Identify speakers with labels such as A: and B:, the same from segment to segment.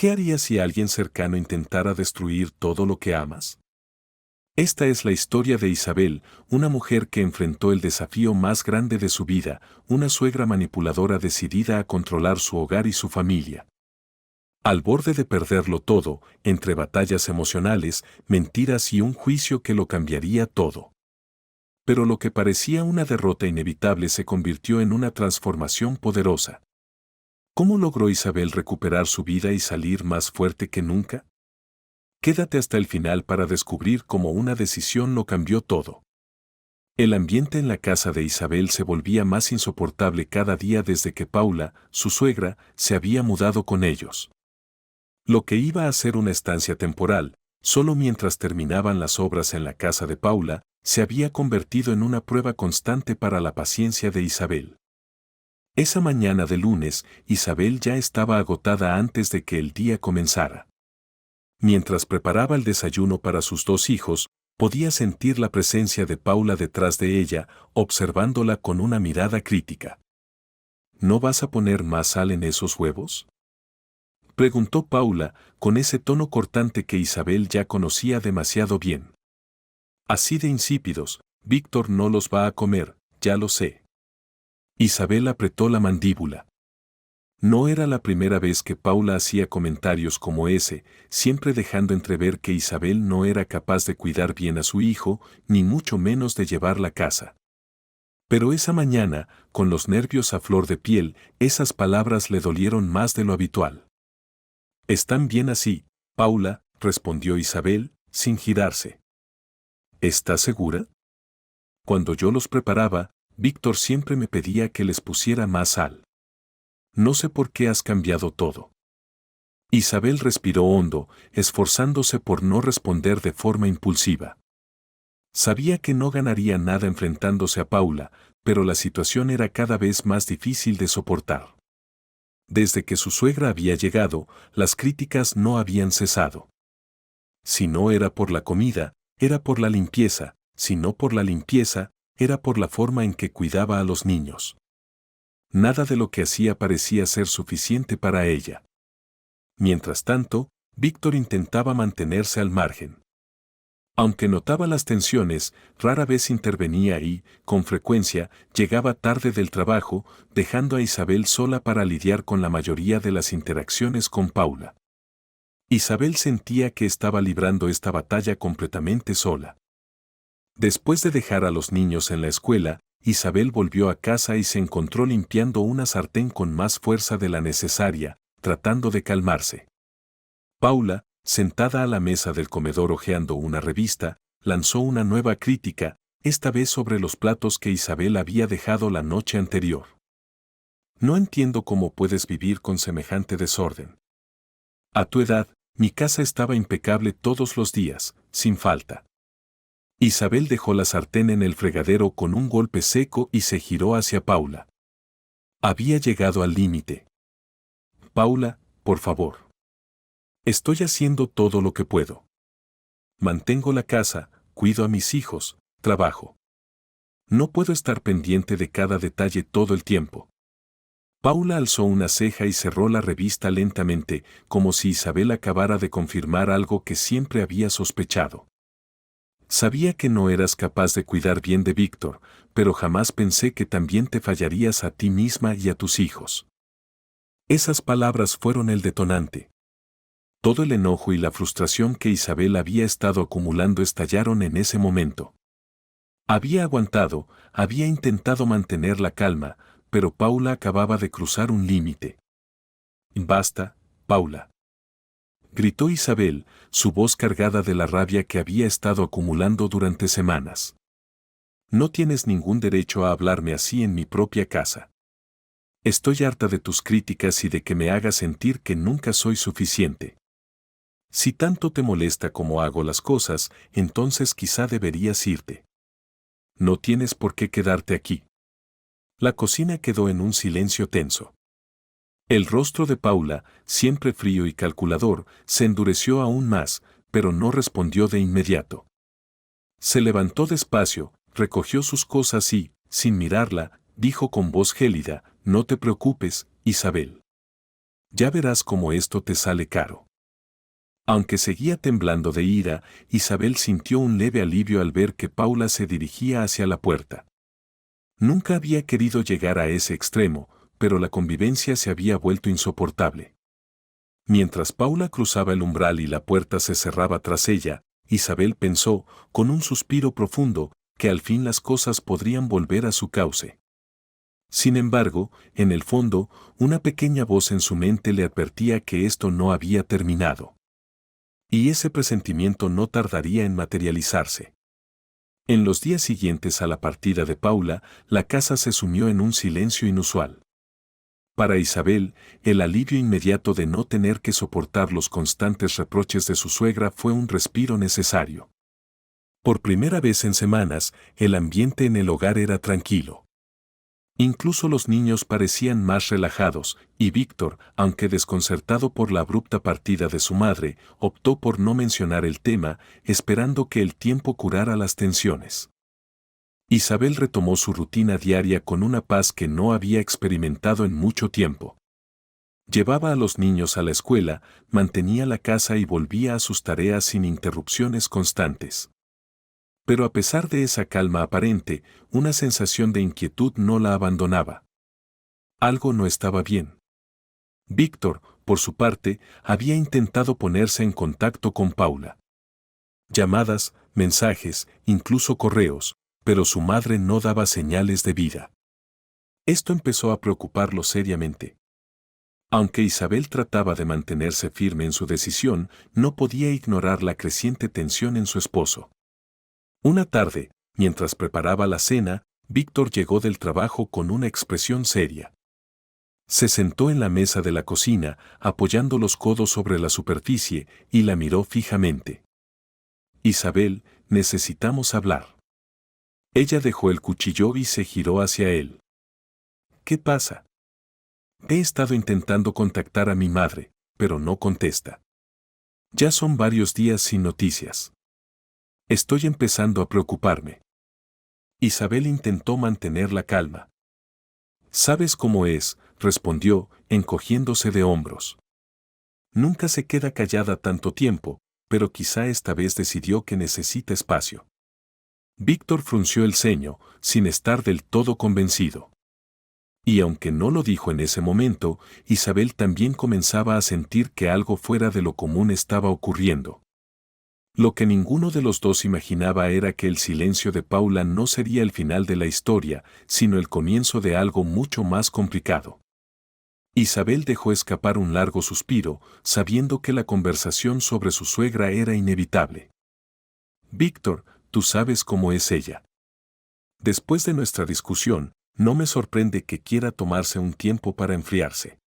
A: ¿Qué harías si alguien cercano intentara destruir todo lo que amas? Esta es la historia de Isabel, una mujer que enfrentó el desafío más grande de su vida, una suegra manipuladora decidida a controlar su hogar y su familia. Al borde de perderlo todo, entre batallas emocionales, mentiras y un juicio que lo cambiaría todo. Pero lo que parecía una derrota inevitable se convirtió en una transformación poderosa. ¿Cómo logró Isabel recuperar su vida y salir más fuerte que nunca? Quédate hasta el final para descubrir cómo una decisión lo cambió todo. El ambiente en la casa de Isabel se volvía más insoportable cada día desde que Paula, su suegra, se había mudado con ellos. Lo que iba a ser una estancia temporal, solo mientras terminaban las obras en la casa de Paula, se había convertido en una prueba constante para la paciencia de Isabel. Esa mañana de lunes, Isabel ya estaba agotada antes de que el día comenzara. Mientras preparaba el desayuno para sus dos hijos, podía sentir la presencia de Paula detrás de ella, observándola con una mirada crítica. ¿No vas a poner más sal en esos huevos?, preguntó Paula, con ese tono cortante que Isabel ya conocía demasiado bien. Así de insípidos, Víctor no los va a comer, ya lo sé. Isabel apretó la mandíbula. No era la primera vez que Paula hacía comentarios como ese, siempre dejando entrever que Isabel no era capaz de cuidar bien a su hijo, ni mucho menos de llevar la casa. Pero esa mañana, con los nervios a flor de piel, esas palabras le dolieron más de lo habitual. «Están bien así, Paula», respondió Isabel, sin girarse. «¿Estás segura? Cuando yo los preparaba, Víctor siempre me pedía que les pusiera más sal. No sé por qué has cambiado todo». Isabel respiró hondo, esforzándose por no responder de forma impulsiva. Sabía que no ganaría nada enfrentándose a Paula, pero la situación era cada vez más difícil de soportar. Desde que su suegra había llegado, las críticas no habían cesado. Si no era por la comida, era por la limpieza, si no por la limpieza, era por la forma en que cuidaba a los niños. Nada de lo que hacía parecía ser suficiente para ella. Mientras tanto, Víctor intentaba mantenerse al margen. Aunque notaba las tensiones, rara vez intervenía y, con frecuencia, llegaba tarde del trabajo, dejando a Isabel sola para lidiar con la mayoría de las interacciones con Paula. Isabel sentía que estaba librando esta batalla completamente sola. Después de dejar a los niños en la escuela, Isabel volvió a casa y se encontró limpiando una sartén con más fuerza de la necesaria, tratando de calmarse. Paula, sentada a la mesa del comedor hojeando una revista, lanzó una nueva crítica, esta vez sobre los platos que Isabel había dejado la noche anterior. «No entiendo cómo puedes vivir con semejante desorden. A tu edad, mi casa estaba impecable todos los días, sin falta». Isabel dejó la sartén en el fregadero con un golpe seco y se giró hacia Paula. Había llegado al límite. «Paula, por favor. Estoy haciendo todo lo que puedo. Mantengo la casa, cuido a mis hijos, trabajo. No puedo estar pendiente de cada detalle todo el tiempo». Paula alzó una ceja y cerró la revista lentamente, como si Isabel acabara de confirmar algo que siempre había sospechado. «Sabía que no eras capaz de cuidar bien de Víctor, pero jamás pensé que también te fallarías a ti misma y a tus hijos». Esas palabras fueron el detonante. Todo el enojo y la frustración que Isabel había estado acumulando estallaron en ese momento. Había aguantado, había intentado mantener la calma, pero Paula acababa de cruzar un límite. «Basta, Paula», gritó Isabel, su voz cargada de la rabia que había estado acumulando durante semanas. «No tienes ningún derecho a hablarme así en mi propia casa. Estoy harta de tus críticas y de que me hagas sentir que nunca soy suficiente. Si tanto te molesta cómo hago las cosas, entonces quizá deberías irte. No tienes por qué quedarte aquí». La cocina quedó en un silencio tenso. El rostro de Paula, siempre frío y calculador, se endureció aún más, pero no respondió de inmediato. Se levantó despacio, recogió sus cosas y, sin mirarla, dijo con voz gélida: «No te preocupes, Isabel. Ya verás cómo esto te sale caro. Aunque seguía temblando de ira, Isabel sintió un leve alivio al ver que Paula se dirigía hacia la puerta. Nunca había querido llegar a ese extremo, pero la convivencia se había vuelto insoportable. Mientras Paula cruzaba el umbral y la puerta se cerraba tras ella, Isabel pensó, con un suspiro profundo, que al fin las cosas podrían volver a su cauce. Sin embargo, en el fondo, una pequeña voz en su mente le advertía que esto no había terminado. Y ese presentimiento no tardaría en materializarse. En los días siguientes a la partida de Paula, la casa se sumió en un silencio inusual. Para Isabel, el alivio inmediato de no tener que soportar los constantes reproches de su suegra fue un respiro necesario. Por primera vez en semanas, el ambiente en el hogar era tranquilo. Incluso los niños parecían más relajados, y Víctor, aunque desconcertado por la abrupta partida de su madre, optó por no mencionar el tema, esperando que el tiempo curara las tensiones. Isabel retomó su rutina diaria con una paz que no había experimentado en mucho tiempo. Llevaba a los niños a la escuela, mantenía la casa y volvía a sus tareas sin interrupciones constantes. Pero a pesar de esa calma aparente, una sensación de inquietud no la abandonaba. Algo no estaba bien. Víctor, por su parte, había intentado ponerse en contacto con Paula. Llamadas, mensajes, incluso correos, pero su madre no daba señales de vida. Esto empezó a preocuparlo seriamente. Aunque Isabel trataba de mantenerse firme en su decisión, no podía ignorar la creciente tensión en su esposo. Una tarde, mientras preparaba la cena, Víctor llegó del trabajo con una expresión seria. Se sentó en la mesa de la cocina, apoyando los codos sobre la superficie, y la miró fijamente. Isabel, necesitamos hablar. Ella dejó el cuchillo y se giró hacia él. ¿Qué pasa? He estado intentando contactar a mi madre, pero no contesta. Ya son varios días sin noticias. Estoy empezando a preocuparme. Isabel intentó mantener la calma. ¿Sabes cómo es?, respondió, encogiéndose de hombros. Nunca se queda callada tanto tiempo, pero quizá esta vez decidió que necesita espacio. Víctor frunció el ceño, sin estar del todo convencido. Y aunque no lo dijo en ese momento, Isabel también comenzaba a sentir que algo fuera de lo común estaba ocurriendo. Lo que ninguno de los dos imaginaba era que el silencio de Paula no sería el final de la historia, sino el comienzo de algo mucho más complicado. Isabel dejó escapar un largo suspiro, sabiendo que la conversación sobre su suegra era inevitable. Víctor, tú sabes cómo es ella. Después de nuestra discusión, no me sorprende que quiera tomarse un tiempo para enfriarse.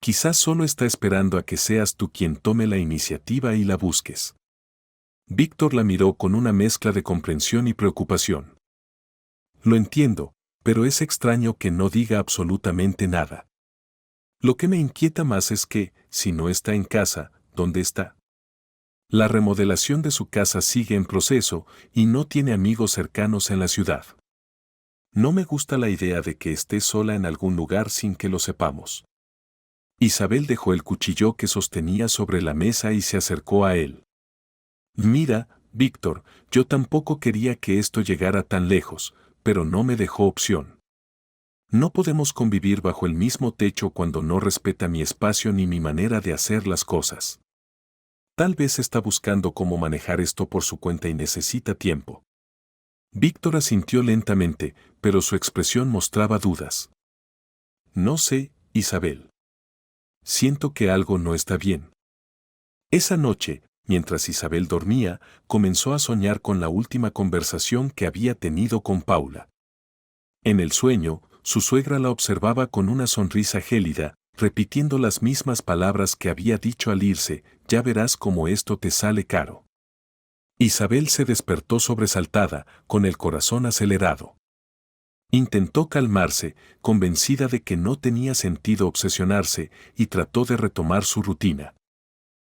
A: Quizás solo está esperando a que seas tú quien tome la iniciativa y la busques. Víctor la miró con una mezcla de comprensión y preocupación. Lo entiendo, pero es extraño que no diga absolutamente nada. Lo que me inquieta más es que, si no está en casa, ¿dónde está? La remodelación de su casa sigue en proceso y no tiene amigos cercanos en la ciudad. No me gusta la idea de que esté sola en algún lugar sin que lo sepamos. Isabel dejó el cuchillo que sostenía sobre la mesa y se acercó a él. Mira, Víctor, yo tampoco quería que esto llegara tan lejos, pero no me dejó opción. No podemos convivir bajo el mismo techo cuando no respeta mi espacio ni mi manera de hacer las cosas. Tal vez está buscando cómo manejar esto por su cuenta y necesita tiempo. Víctor asintió lentamente, pero su expresión mostraba dudas. No sé, Isabel. Siento que algo no está bien. Esa noche, mientras Isabel dormía, comenzó a soñar con la última conversación que había tenido con Paula. En el sueño, su suegra la observaba con una sonrisa gélida, repitiendo las mismas palabras que había dicho al irse: ya verás cómo esto te sale caro. Isabel se despertó sobresaltada, con el corazón acelerado. Intentó calmarse, convencida de que no tenía sentido obsesionarse, y trató de retomar su rutina.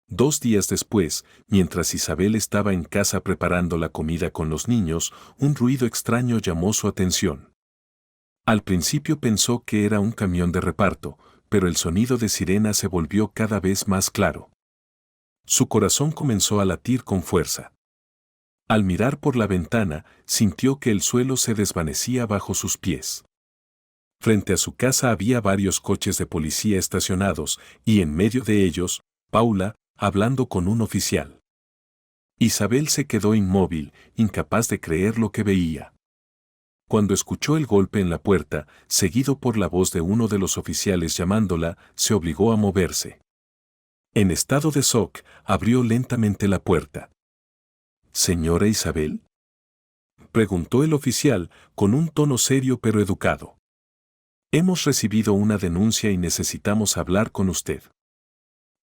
A: 2 días después, mientras Isabel estaba en casa preparando la comida con los niños, un ruido extraño llamó su atención. Al principio pensó que era un camión de reparto, pero el sonido de sirena se volvió cada vez más claro. Su corazón comenzó a latir con fuerza. Al mirar por la ventana, sintió que el suelo se desvanecía bajo sus pies. Frente a su casa había varios coches de policía estacionados, y en medio de ellos, Paula, hablando con un oficial. Isabel se quedó inmóvil, incapaz de creer lo que veía. Cuando escuchó el golpe en la puerta, seguido por la voz de uno de los oficiales llamándola, se obligó a moverse. En estado de shock, abrió lentamente la puerta. ¿Señora Isabel?, preguntó el oficial, con un tono serio pero educado. Hemos recibido una denuncia y necesitamos hablar con usted.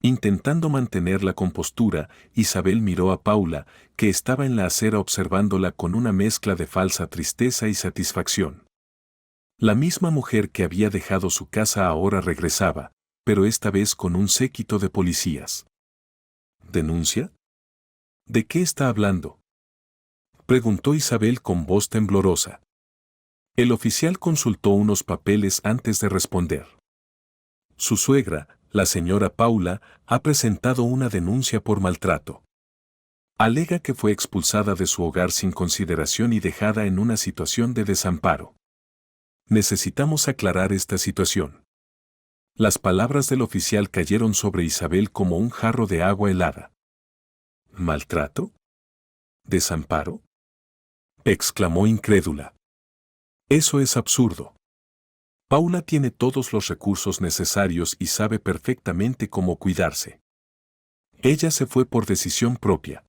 A: Intentando mantener la compostura, Isabel miró a Paula, que estaba en la acera observándola con una mezcla de falsa tristeza y satisfacción. La misma mujer que había dejado su casa ahora regresaba, pero esta vez con un séquito de policías. ¿Denuncia? ¿De qué está hablando?, preguntó Isabel con voz temblorosa. El oficial consultó unos papeles antes de responder. Su suegra, la señora Paula, ha presentado una denuncia por maltrato. Alega que fue expulsada de su hogar sin consideración y dejada en una situación de desamparo. Necesitamos aclarar esta situación. Las palabras del oficial cayeron sobre Isabel como un jarro de agua helada. ¿Maltrato? ¿Desamparo?, exclamó incrédula. Eso es absurdo. Paula tiene todos los recursos necesarios y sabe perfectamente cómo cuidarse. Ella se fue por decisión propia.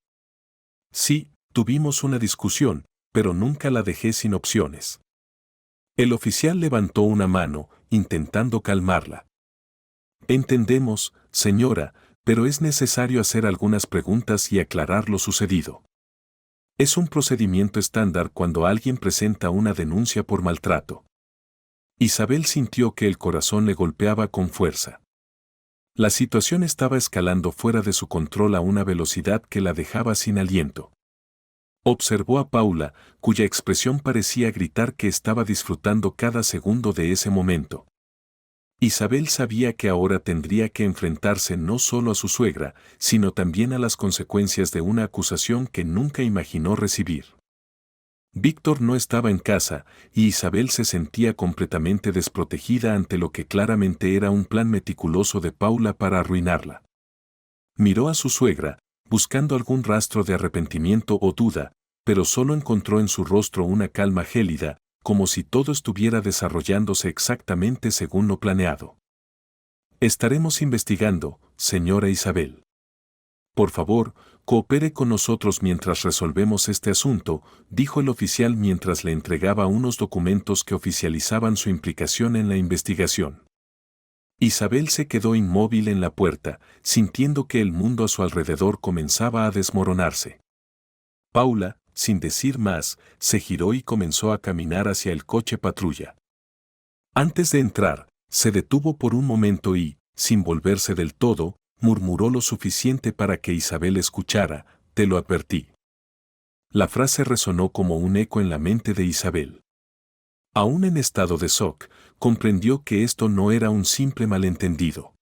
A: Sí, tuvimos una discusión, pero nunca la dejé sin opciones. El oficial levantó una mano, intentando calmarla. Entendemos, señora, pero es necesario hacer algunas preguntas y aclarar lo sucedido. Es un procedimiento estándar cuando alguien presenta una denuncia por maltrato. Isabel sintió que el corazón le golpeaba con fuerza. La situación estaba escalando fuera de su control a una velocidad que la dejaba sin aliento. Observó a Paula, cuya expresión parecía gritar que estaba disfrutando cada segundo de ese momento. Isabel sabía que ahora tendría que enfrentarse no solo a su suegra, sino también a las consecuencias de una acusación que nunca imaginó recibir. Víctor no estaba en casa, y Isabel se sentía completamente desprotegida ante lo que claramente era un plan meticuloso de Paula para arruinarla. Miró a su suegra, buscando algún rastro de arrepentimiento o duda, pero solo encontró en su rostro una calma gélida, como si todo estuviera desarrollándose exactamente según lo planeado. Estaremos investigando, señora Isabel. Por favor, coopere con nosotros mientras resolvemos este asunto, dijo el oficial mientras le entregaba unos documentos que oficializaban su implicación en la investigación. Isabel se quedó inmóvil en la puerta, sintiendo que el mundo a su alrededor comenzaba a desmoronarse. Paula, sin decir más, se giró y comenzó a caminar hacia el coche patrulla. Antes de entrar, se detuvo por un momento y, sin volverse del todo, murmuró lo suficiente para que Isabel escuchara: «Te lo advertí». La frase resonó como un eco en la mente de Isabel. Aún en estado de shock, comprendió que esto no era un simple malentendido.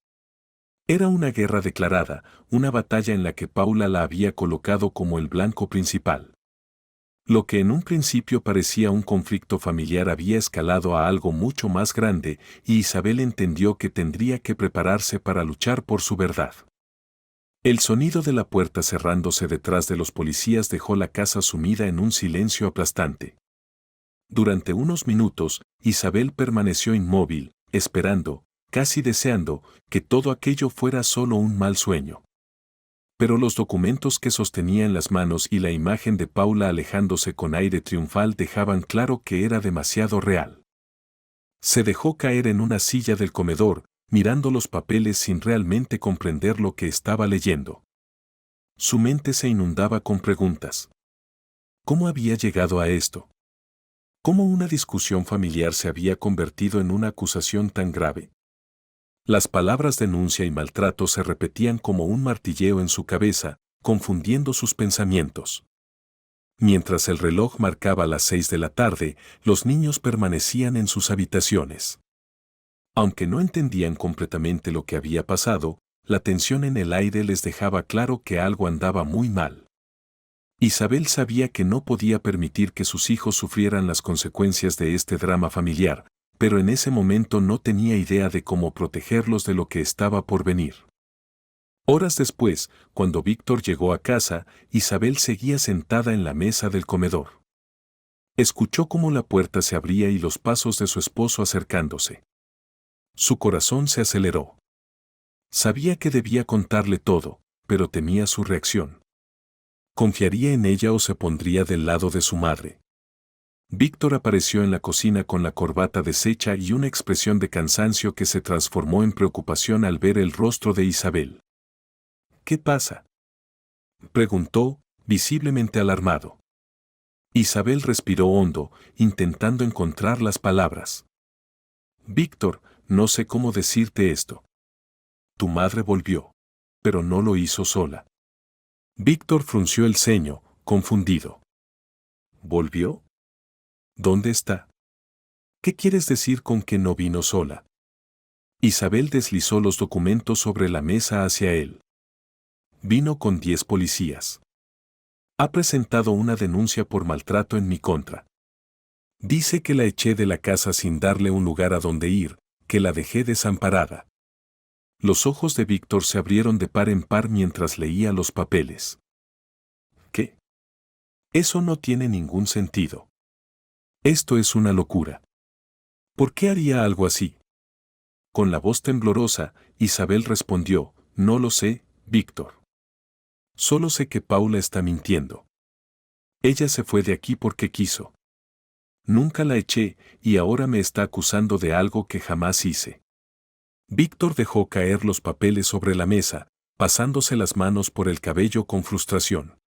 A: Era una guerra declarada, una batalla en la que Paula la había colocado como el blanco principal. Lo que en un principio parecía un conflicto familiar había escalado a algo mucho más grande, y Isabel entendió que tendría que prepararse para luchar por su verdad. El sonido de la puerta cerrándose detrás de los policías dejó la casa sumida en un silencio aplastante. Durante unos minutos, Isabel permaneció inmóvil, esperando, casi deseando, que todo aquello fuera solo un mal sueño. Pero los documentos que sostenía en las manos y la imagen de Paula alejándose con aire triunfal dejaban claro que era demasiado real. Se dejó caer en una silla del comedor, mirando los papeles sin realmente comprender lo que estaba leyendo. Su mente se inundaba con preguntas. ¿Cómo había llegado a esto? ¿Cómo una discusión familiar se había convertido en una acusación tan grave? Las palabras denuncia y maltrato se repetían como un martilleo en su cabeza, confundiendo sus pensamientos. Mientras el reloj marcaba las 6 de la tarde, los niños permanecían en sus habitaciones. Aunque no entendían completamente lo que había pasado, la tensión en el aire les dejaba claro que algo andaba muy mal. Isabel sabía que no podía permitir que sus hijos sufrieran las consecuencias de este drama familiar, pero en ese momento no tenía idea de cómo protegerlos de lo que estaba por venir. Horas después, cuando Víctor llegó a casa, Isabel seguía sentada en la mesa del comedor. Escuchó cómo la puerta se abría y los pasos de su esposo acercándose. Su corazón se aceleró. Sabía que debía contarle todo, pero temía su reacción. ¿Confiaría en ella o se pondría del lado de su madre? Víctor apareció en la cocina con la corbata deshecha y una expresión de cansancio que se transformó en preocupación al ver el rostro de Isabel. ¿Qué pasa?, preguntó, visiblemente alarmado. Isabel respiró hondo, intentando encontrar las palabras. Víctor, no sé cómo decirte esto. Tu madre volvió, pero no lo hizo sola. Víctor frunció el ceño, confundido. ¿Volvió? ¿Dónde está? ¿Qué quieres decir con que no vino sola? Isabel deslizó los documentos sobre la mesa hacia él. Vino con 10 policías. Ha presentado una denuncia por maltrato en mi contra. Dice que la eché de la casa sin darle un lugar a donde ir, que la dejé desamparada. Los ojos de Víctor se abrieron de par en par mientras leía los papeles. ¿Qué? Eso no tiene ningún sentido. Esto es una locura. ¿Por qué haría algo así? Con la voz temblorosa, Isabel respondió, no lo sé, Víctor. Solo sé que Paula está mintiendo. Ella se fue de aquí porque quiso. Nunca la eché y ahora me está acusando de algo que jamás hice. Víctor dejó caer los papeles sobre la mesa, pasándose las manos por el cabello con frustración.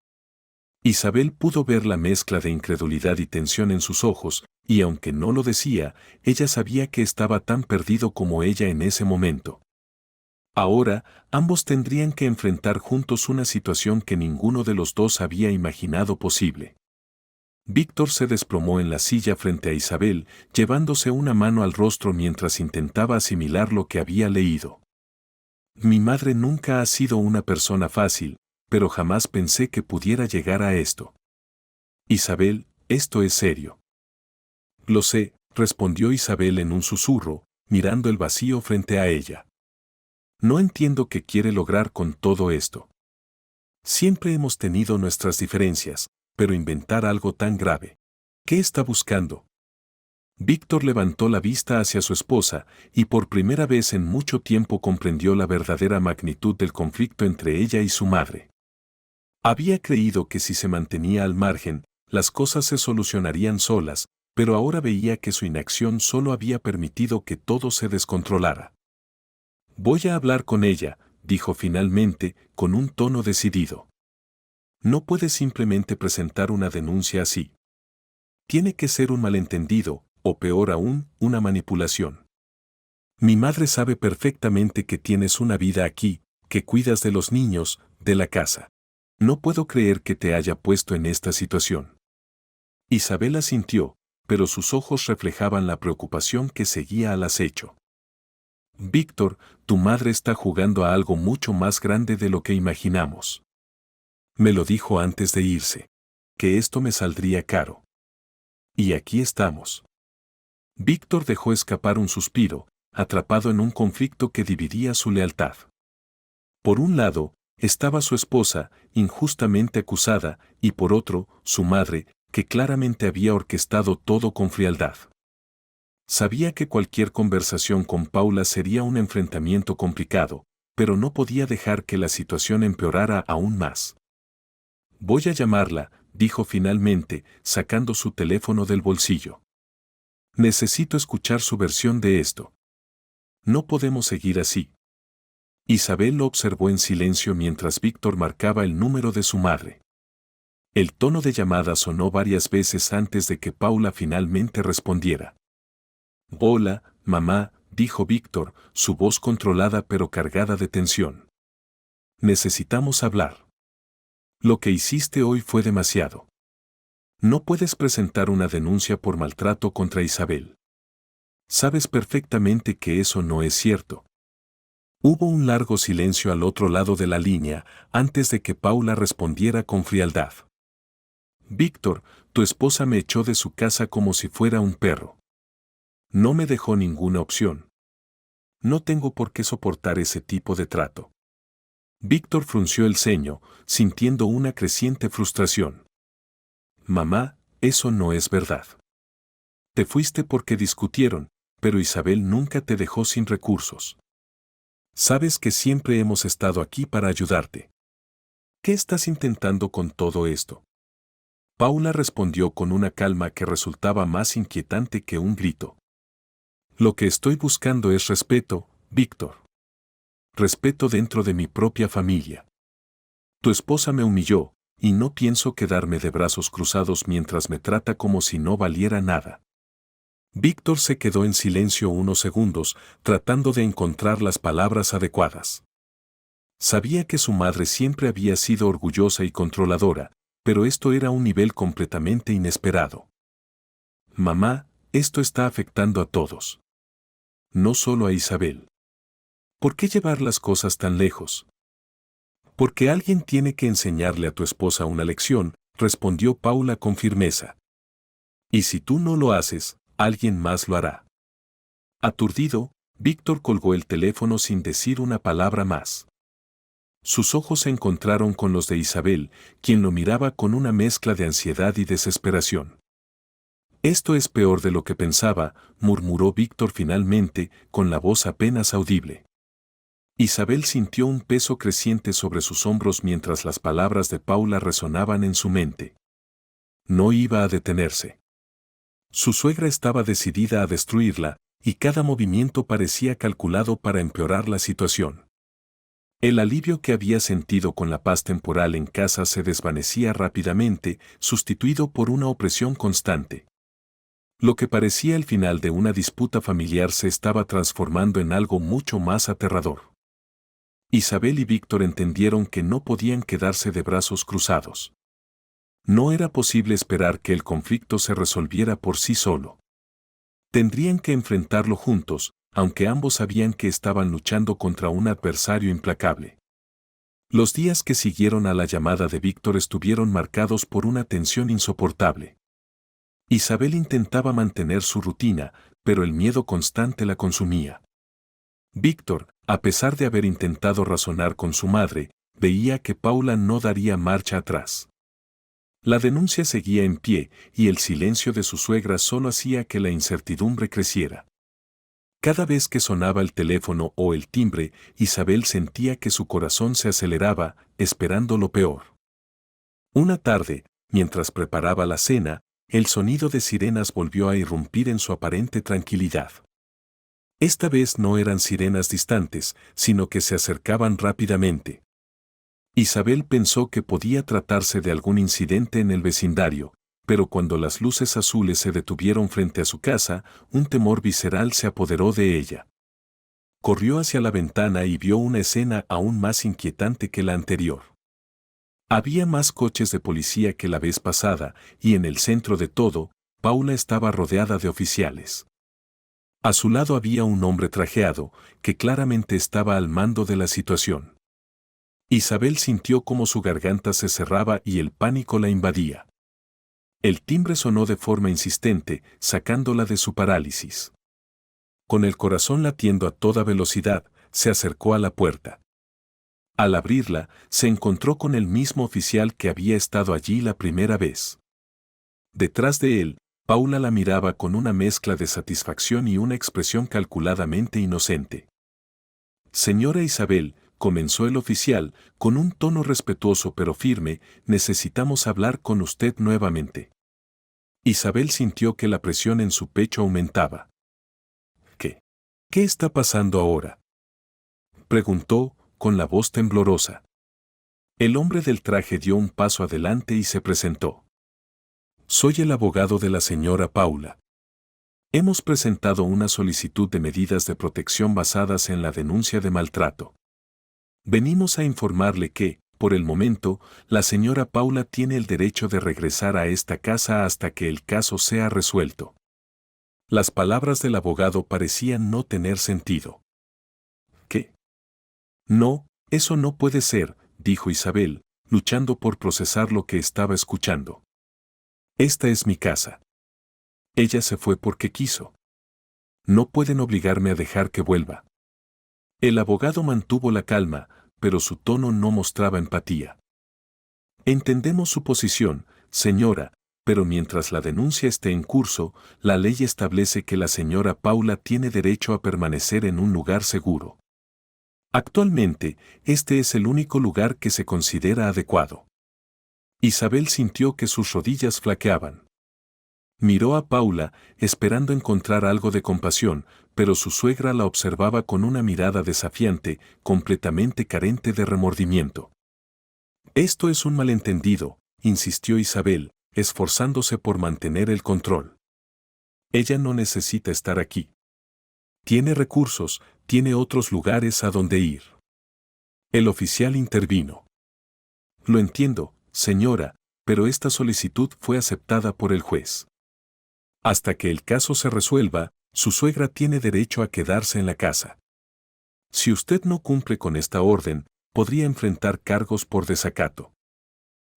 A: Isabel pudo ver la mezcla de incredulidad y tensión en sus ojos, y aunque no lo decía, ella sabía que estaba tan perdido como ella en ese momento. Ahora, ambos tendrían que enfrentar juntos una situación que ninguno de los dos había imaginado posible. Víctor se desplomó en la silla frente a Isabel, llevándose una mano al rostro mientras intentaba asimilar lo que había leído. Mi madre nunca ha sido una persona fácil, pero jamás pensé que pudiera llegar a esto. Isabel, esto es serio. Lo sé, respondió Isabel en un susurro, mirando el vacío frente a ella. No entiendo qué quiere lograr con todo esto. Siempre hemos tenido nuestras diferencias, pero inventar algo tan grave. ¿Qué está buscando? Víctor levantó la vista hacia su esposa y por primera vez en mucho tiempo comprendió la verdadera magnitud del conflicto entre ella y su madre. Había creído que si se mantenía al margen, las cosas se solucionarían solas, pero ahora veía que su inacción solo había permitido que todo se descontrolara. Voy a hablar con ella, dijo finalmente, con un tono decidido. No puede simplemente presentar una denuncia así. Tiene que ser un malentendido, o peor aún, una manipulación. Mi madre sabe perfectamente que tienes una vida aquí, que cuidas de los niños, de la casa. No puedo creer que te haya puesto en esta situación. Isabel asintió, pero sus ojos reflejaban la preocupación que seguía al acecho. Víctor, tu madre está jugando a algo mucho más grande de lo que imaginamos. Me lo dijo antes de irse. Que esto me saldría caro. Y aquí estamos. Víctor dejó escapar un suspiro, atrapado en un conflicto que dividía su lealtad. Por un lado, estaba su esposa, injustamente acusada, y por otro, su madre, que claramente había orquestado todo con frialdad. Sabía que cualquier conversación con Paula sería un enfrentamiento complicado, pero no podía dejar que la situación empeorara aún más. Voy a llamarla, dijo finalmente, sacando su teléfono del bolsillo. Necesito escuchar su versión de esto. No podemos seguir así. Isabel lo observó en silencio mientras Víctor marcaba el número de su madre. El tono de llamada sonó varias veces antes de que Paula finalmente respondiera. Hola, mamá, dijo Víctor, su voz controlada pero cargada de tensión. Necesitamos hablar. Lo que hiciste hoy fue demasiado. No puedes presentar una denuncia por maltrato contra Isabel. Sabes perfectamente que eso no es cierto. Hubo un largo silencio al otro lado de la línea antes de que Paula respondiera con frialdad. Víctor, tu esposa me echó de su casa como si fuera un perro. No me dejó ninguna opción. No tengo por qué soportar ese tipo de trato. Víctor frunció el ceño, sintiendo una creciente frustración. Mamá, eso no es verdad. Te fuiste porque discutieron, pero Isabel nunca te dejó sin recursos. Sabes que siempre hemos estado aquí para ayudarte. ¿Qué estás intentando con todo esto? Paula respondió con una calma que resultaba más inquietante que un grito. Lo que estoy buscando es respeto, Víctor. Respeto dentro de mi propia familia. Tu esposa me humilló, y no pienso quedarme de brazos cruzados mientras me trata como si no valiera nada. Víctor se quedó en silencio unos segundos, tratando de encontrar las palabras adecuadas. Sabía que su madre siempre había sido orgullosa y controladora, pero esto era un nivel completamente inesperado. Mamá, esto está afectando a todos. No solo a Isabel. ¿Por qué llevar las cosas tan lejos? Porque alguien tiene que enseñarle a tu esposa una lección, respondió Paula con firmeza. Y si tú no lo haces, alguien más lo hará. Aturdido, Víctor colgó el teléfono sin decir una palabra más. Sus ojos se encontraron con los de Isabel, quien lo miraba con una mezcla de ansiedad y desesperación. Esto es peor de lo que pensaba, murmuró Víctor finalmente, con la voz apenas audible. Isabel sintió un peso creciente sobre sus hombros mientras las palabras de Paula resonaban en su mente. No iba a detenerse. Su suegra estaba decidida a destruirla, y cada movimiento parecía calculado para empeorar la situación. El alivio que había sentido con la paz temporal en casa se desvanecía rápidamente, sustituido por una opresión constante. Lo que parecía el final de una disputa familiar se estaba transformando en algo mucho más aterrador. Isabel y Víctor entendieron que no podían quedarse de brazos cruzados. No era posible esperar que el conflicto se resolviera por sí solo. Tendrían que enfrentarlo juntos, aunque ambos sabían que estaban luchando contra un adversario implacable. Los días que siguieron a la llamada de Víctor estuvieron marcados por una tensión insoportable. Isabel intentaba mantener su rutina, pero el miedo constante la consumía. Víctor, a pesar de haber intentado razonar con su madre, veía que Paula no daría marcha atrás. La denuncia seguía en pie, y el silencio de su suegra solo hacía que la incertidumbre creciera. Cada vez que sonaba el teléfono o el timbre, Isabel sentía que su corazón se aceleraba, esperando lo peor. Una tarde, mientras preparaba la cena, el sonido de sirenas volvió a irrumpir en su aparente tranquilidad. Esta vez no eran sirenas distantes, sino que se acercaban rápidamente. Isabel pensó que podía tratarse de algún incidente en el vecindario, pero cuando las luces azules se detuvieron frente a su casa, un temor visceral se apoderó de ella. Corrió hacia la ventana y vio una escena aún más inquietante que la anterior. Había más coches de policía que la vez pasada, y en el centro de todo, Paula estaba rodeada de oficiales. A su lado había un hombre trajeado, que claramente estaba al mando de la situación. Isabel sintió cómo su garganta se cerraba y el pánico la invadía. El timbre sonó de forma insistente, sacándola de su parálisis. Con el corazón latiendo a toda velocidad, se acercó a la puerta. Al abrirla, se encontró con el mismo oficial que había estado allí la primera vez. Detrás de él, Paula la miraba con una mezcla de satisfacción y una expresión calculadamente inocente. Señora Isabel, comenzó el oficial, con un tono respetuoso pero firme, necesitamos hablar con usted nuevamente. Isabel sintió que la presión en su pecho aumentaba. ¿Qué? ¿Qué está pasando ahora?, preguntó, con la voz temblorosa. El hombre del traje dio un paso adelante y se presentó. Soy el abogado de la señora Paula. Hemos presentado una solicitud de medidas de protección basadas en la denuncia de maltrato. Venimos a informarle que, por el momento, la señora Paula tiene el derecho de regresar a esta casa hasta que el caso sea resuelto. Las palabras del abogado parecían no tener sentido. ¿Qué? No, eso no puede ser, dijo Isabel, luchando por procesar lo que estaba escuchando. Esta es mi casa. Ella se fue porque quiso. No pueden obligarme a dejar que vuelva. El abogado mantuvo la calma, pero su tono no mostraba empatía. Entendemos su posición, señora, pero mientras la denuncia esté en curso, la ley establece que la señora Paula tiene derecho a permanecer en un lugar seguro. Actualmente, este es el único lugar que se considera adecuado. Isabel sintió que sus rodillas flaqueaban. Miró a Paula, esperando encontrar algo de compasión, pero su suegra la observaba con una mirada desafiante, completamente carente de remordimiento. Esto es un malentendido, insistió Isabel, esforzándose por mantener el control. Ella no necesita estar aquí. Tiene recursos, tiene otros lugares a donde ir. El oficial intervino. Lo entiendo, señora, pero esta solicitud fue aceptada por el juez. Hasta que el caso se resuelva, su suegra tiene derecho a quedarse en la casa. Si usted no cumple con esta orden, podría enfrentar cargos por desacato.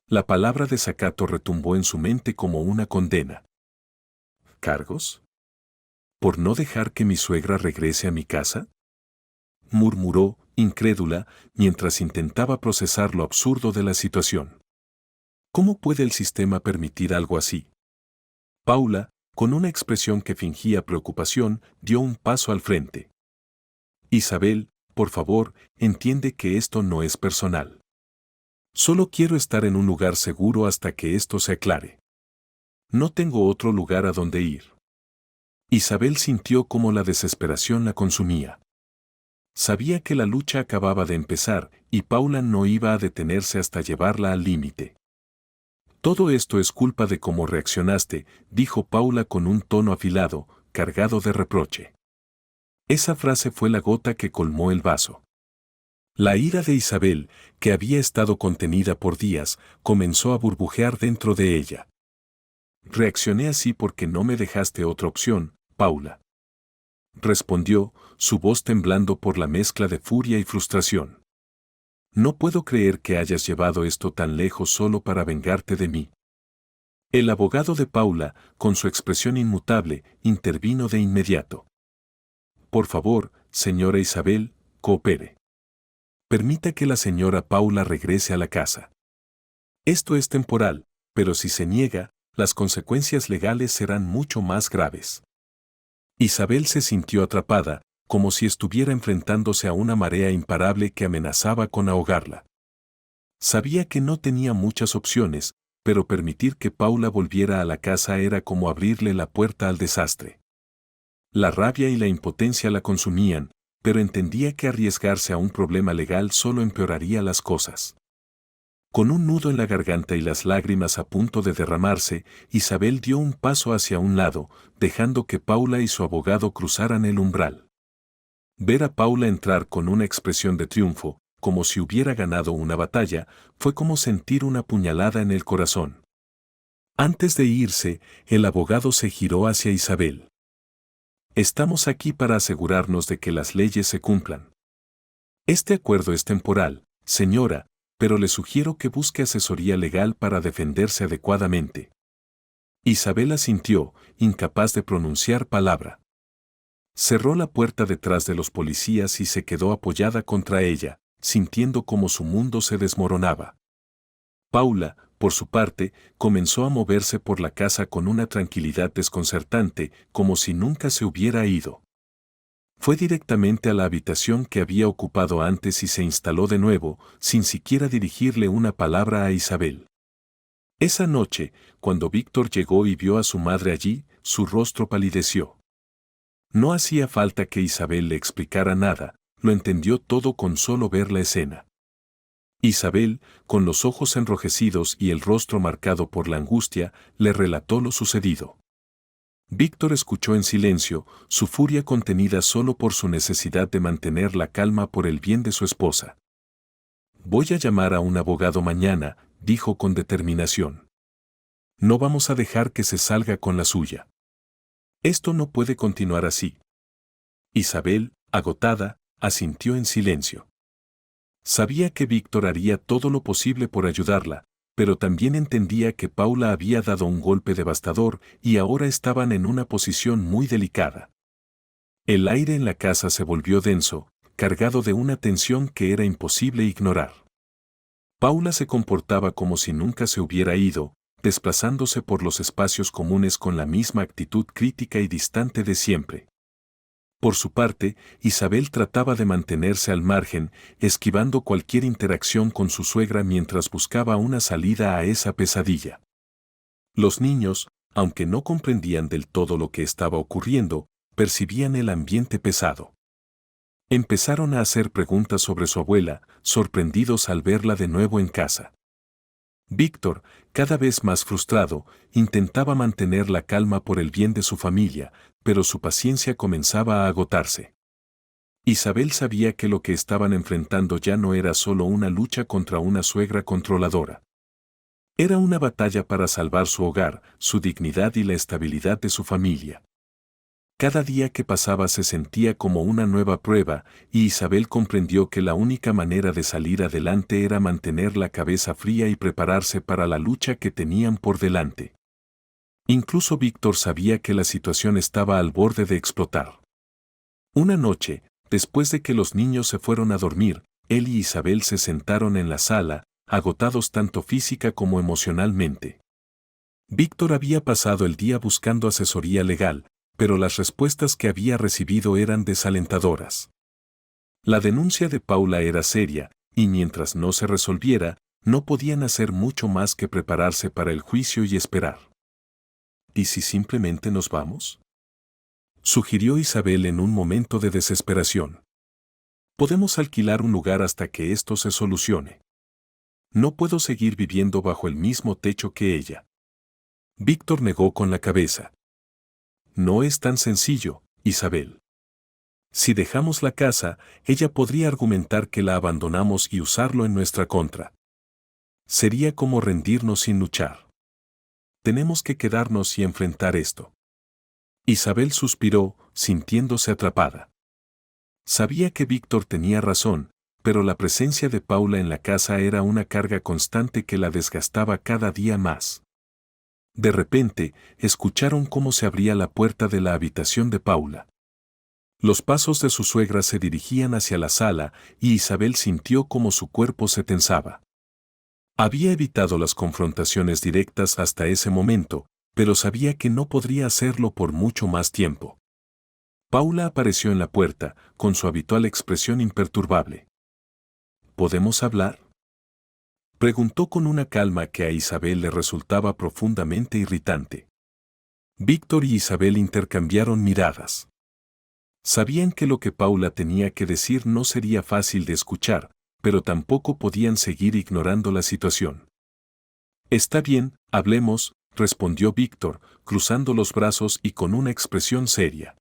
A: La palabra desacato retumbó en su mente como una condena. ¿Cargos? ¿Por no dejar que mi suegra regrese a mi casa? Murmuró, incrédula, mientras intentaba procesar lo absurdo de la situación. ¿Cómo puede el sistema permitir algo así? Paula, con una expresión que fingía preocupación, dio un paso al frente. Isabel, por favor, entiende que esto no es personal. Solo quiero estar en un lugar seguro hasta que esto se aclare. No tengo otro lugar a donde ir. Isabel sintió cómo la desesperación la consumía. Sabía que la lucha acababa de empezar y Paula no iba a detenerse hasta llevarla al límite. Todo esto es culpa de cómo reaccionaste, dijo Paula con un tono afilado, cargado de reproche. Esa frase fue la gota que colmó el vaso. La ira de Isabel, que había estado contenida por días, comenzó a burbujear dentro de ella. Reaccioné así porque no me dejaste otra opción, Paula. Respondió, su voz temblando por la mezcla de furia y frustración. No puedo creer que hayas llevado esto tan lejos solo para vengarte de mí. El abogado de Paula, con su expresión inmutable, intervino de inmediato. Por favor, señora Isabel, coopere. Permita que la señora Paula regrese a la casa. Esto es temporal, pero si se niega, las consecuencias legales serán mucho más graves. Isabel se sintió atrapada, como si estuviera enfrentándose a una marea imparable que amenazaba con ahogarla. Sabía que no tenía muchas opciones, pero permitir que Paula volviera a la casa era como abrirle la puerta al desastre. La rabia y la impotencia la consumían, pero entendía que arriesgarse a un problema legal solo empeoraría las cosas. Con un nudo en la garganta y las lágrimas a punto de derramarse, Isabel dio un paso hacia un lado, dejando que Paula y su abogado cruzaran el umbral. Ver a Paula entrar con una expresión de triunfo, como si hubiera ganado una batalla, fue como sentir una puñalada en el corazón. Antes de irse, el abogado se giró hacia Isabel. Estamos aquí para asegurarnos de que las leyes se cumplan. Este acuerdo es temporal, señora, pero le sugiero que busque asesoría legal para defenderse adecuadamente. Isabel asintió, incapaz de pronunciar palabra. Cerró la puerta detrás de los policías y se quedó apoyada contra ella, sintiendo como su mundo se desmoronaba. Paula, por su parte, comenzó a moverse por la casa con una tranquilidad desconcertante, como si nunca se hubiera ido. Fue directamente a la habitación que había ocupado antes y se instaló de nuevo, sin siquiera dirigirle una palabra a Isabel. Esa noche, cuando Víctor llegó y vio a su madre allí, su rostro palideció. No hacía falta que Isabel le explicara nada, lo entendió todo con solo ver la escena. Isabel, con los ojos enrojecidos y el rostro marcado por la angustia, le relató lo sucedido. Víctor escuchó en silencio, su furia contenida solo por su necesidad de mantener la calma por el bien de su esposa. Voy a llamar a un abogado mañana, dijo con determinación. No vamos a dejar que se salga con la suya. Esto no puede continuar así. Isabel, agotada, asintió en silencio. Sabía que Víctor haría todo lo posible por ayudarla, pero también entendía que Paula había dado un golpe devastador y ahora estaban en una posición muy delicada. El aire en la casa se volvió denso, cargado de una tensión que era imposible ignorar. Paula se comportaba como si nunca se hubiera ido, desplazándose por los espacios comunes con la misma actitud crítica y distante de siempre. Por su parte, Isabel trataba de mantenerse al margen, esquivando cualquier interacción con su suegra mientras buscaba una salida a esa pesadilla. Los niños, aunque no comprendían del todo lo que estaba ocurriendo, percibían el ambiente pesado. Empezaron a hacer preguntas sobre su abuela, sorprendidos al verla de nuevo en casa. Víctor, cada vez más frustrado, intentaba mantener la calma por el bien de su familia, pero su paciencia comenzaba a agotarse. Isabel sabía que lo que estaban enfrentando ya no era solo una lucha contra una suegra controladora. Era una batalla para salvar su hogar, su dignidad y la estabilidad de su familia. Cada día que pasaba se sentía como una nueva prueba, y Isabel comprendió que la única manera de salir adelante era mantener la cabeza fría y prepararse para la lucha que tenían por delante. Incluso Víctor sabía que la situación estaba al borde de explotar. Una noche, después de que los niños se fueron a dormir, él y Isabel se sentaron en la sala, agotados tanto física como emocionalmente. Víctor había pasado el día buscando asesoría legal, pero las respuestas que había recibido eran desalentadoras. La denuncia de Paula era seria, y mientras no se resolviera, no podían hacer mucho más que prepararse para el juicio y esperar. ¿Y si simplemente nos vamos?, sugirió Isabel en un momento de desesperación. Podemos alquilar un lugar hasta que esto se solucione. No puedo seguir viviendo bajo el mismo techo que ella. Víctor negó con la cabeza. No es tan sencillo, Isabel. Si dejamos la casa, ella podría argumentar que la abandonamos y usarlo en nuestra contra. Sería como rendirnos sin luchar. Tenemos que quedarnos y enfrentar esto. Isabel suspiró, sintiéndose atrapada. Sabía que Víctor tenía razón, pero la presencia de Paula en la casa era una carga constante que la desgastaba cada día más. De repente, escucharon cómo se abría la puerta de la habitación de Paula. Los pasos de su suegra se dirigían hacia la sala y Isabel sintió como su cuerpo se tensaba. Había evitado las confrontaciones directas hasta ese momento, pero sabía que no podría hacerlo por mucho más tiempo. Paula apareció en la puerta, con su habitual expresión imperturbable. ¿Podemos hablar?, preguntó con una calma que a Isabel le resultaba profundamente irritante. Víctor y Isabel intercambiaron miradas. Sabían que lo que Paula tenía que decir no sería fácil de escuchar, pero tampoco podían seguir ignorando la situación. Está bien, hablemos, respondió Víctor, cruzando los brazos y con una expresión seria.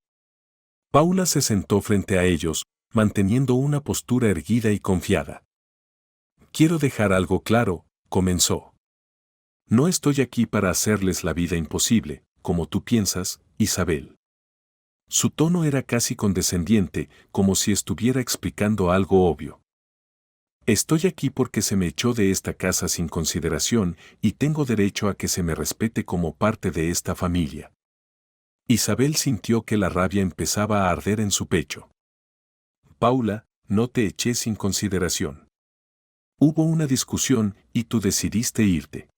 A: Paula se sentó frente a ellos, manteniendo una postura erguida y confiada. Quiero dejar algo claro, comenzó. No estoy aquí para hacerles la vida imposible, como tú piensas, Isabel. Su tono era casi condescendiente, como si estuviera explicando algo obvio. Estoy aquí porque se me echó de esta casa sin consideración y tengo derecho a que se me respete como parte de esta familia. Isabel sintió que la rabia empezaba a arder en su pecho. Paula, no te eché sin consideración. Hubo una discusión y tú decidiste irte.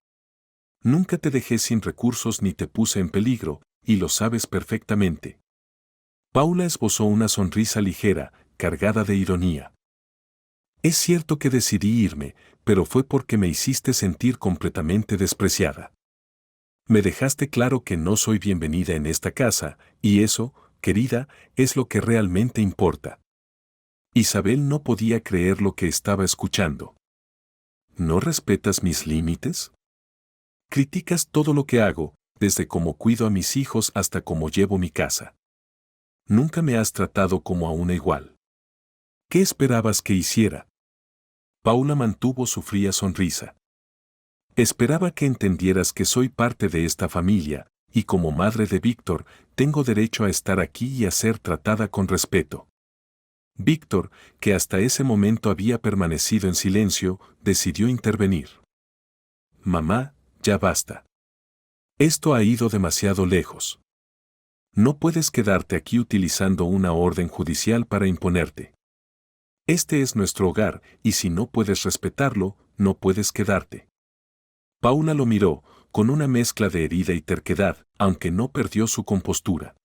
A: Nunca te dejé sin recursos ni te puse en peligro, y lo sabes perfectamente. Paula esbozó una sonrisa ligera, cargada de ironía. Es cierto que decidí irme, pero fue porque me hiciste sentir completamente despreciada. Me dejaste claro que no soy bienvenida en esta casa, y eso, querida, es lo que realmente importa. Isabel no podía creer lo que estaba escuchando. ¿No respetas mis límites? Criticas todo lo que hago, desde cómo cuido a mis hijos hasta cómo llevo mi casa. Nunca me has tratado como a una igual. ¿Qué esperabas que hiciera? Paula mantuvo su fría sonrisa. Esperaba que entendieras que soy parte de esta familia, y como madre de Víctor, tengo derecho a estar aquí y a ser tratada con respeto. Víctor, que hasta ese momento había permanecido en silencio, decidió intervenir. Mamá, ya basta. Esto ha ido demasiado lejos. No puedes quedarte aquí utilizando una orden judicial para imponerte. Este es nuestro hogar, y si no puedes respetarlo, no puedes quedarte. Paula lo miró, con una mezcla de herida y terquedad, aunque no perdió su compostura.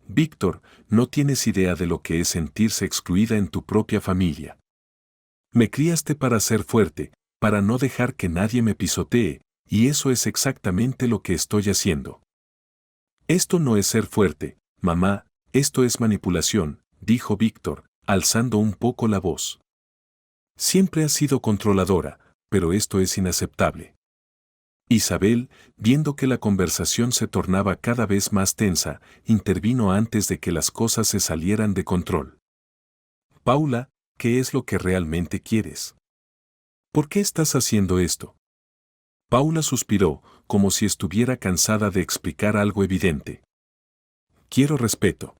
A: Víctor, no tienes idea de lo que es sentirse excluida en tu propia familia. Me criaste para ser fuerte, para no dejar que nadie me pisotee, y eso es exactamente lo que estoy haciendo. Esto no es ser fuerte, mamá, esto es manipulación, dijo Víctor, alzando un poco la voz. Siempre has sido controladora, pero esto es inaceptable. Isabel, viendo que la conversación se tornaba cada vez más tensa, intervino antes de que las cosas se salieran de control. Paula, ¿qué es lo que realmente quieres? ¿Por qué estás haciendo esto? Paula suspiró, como si estuviera cansada de explicar algo evidente. Quiero respeto.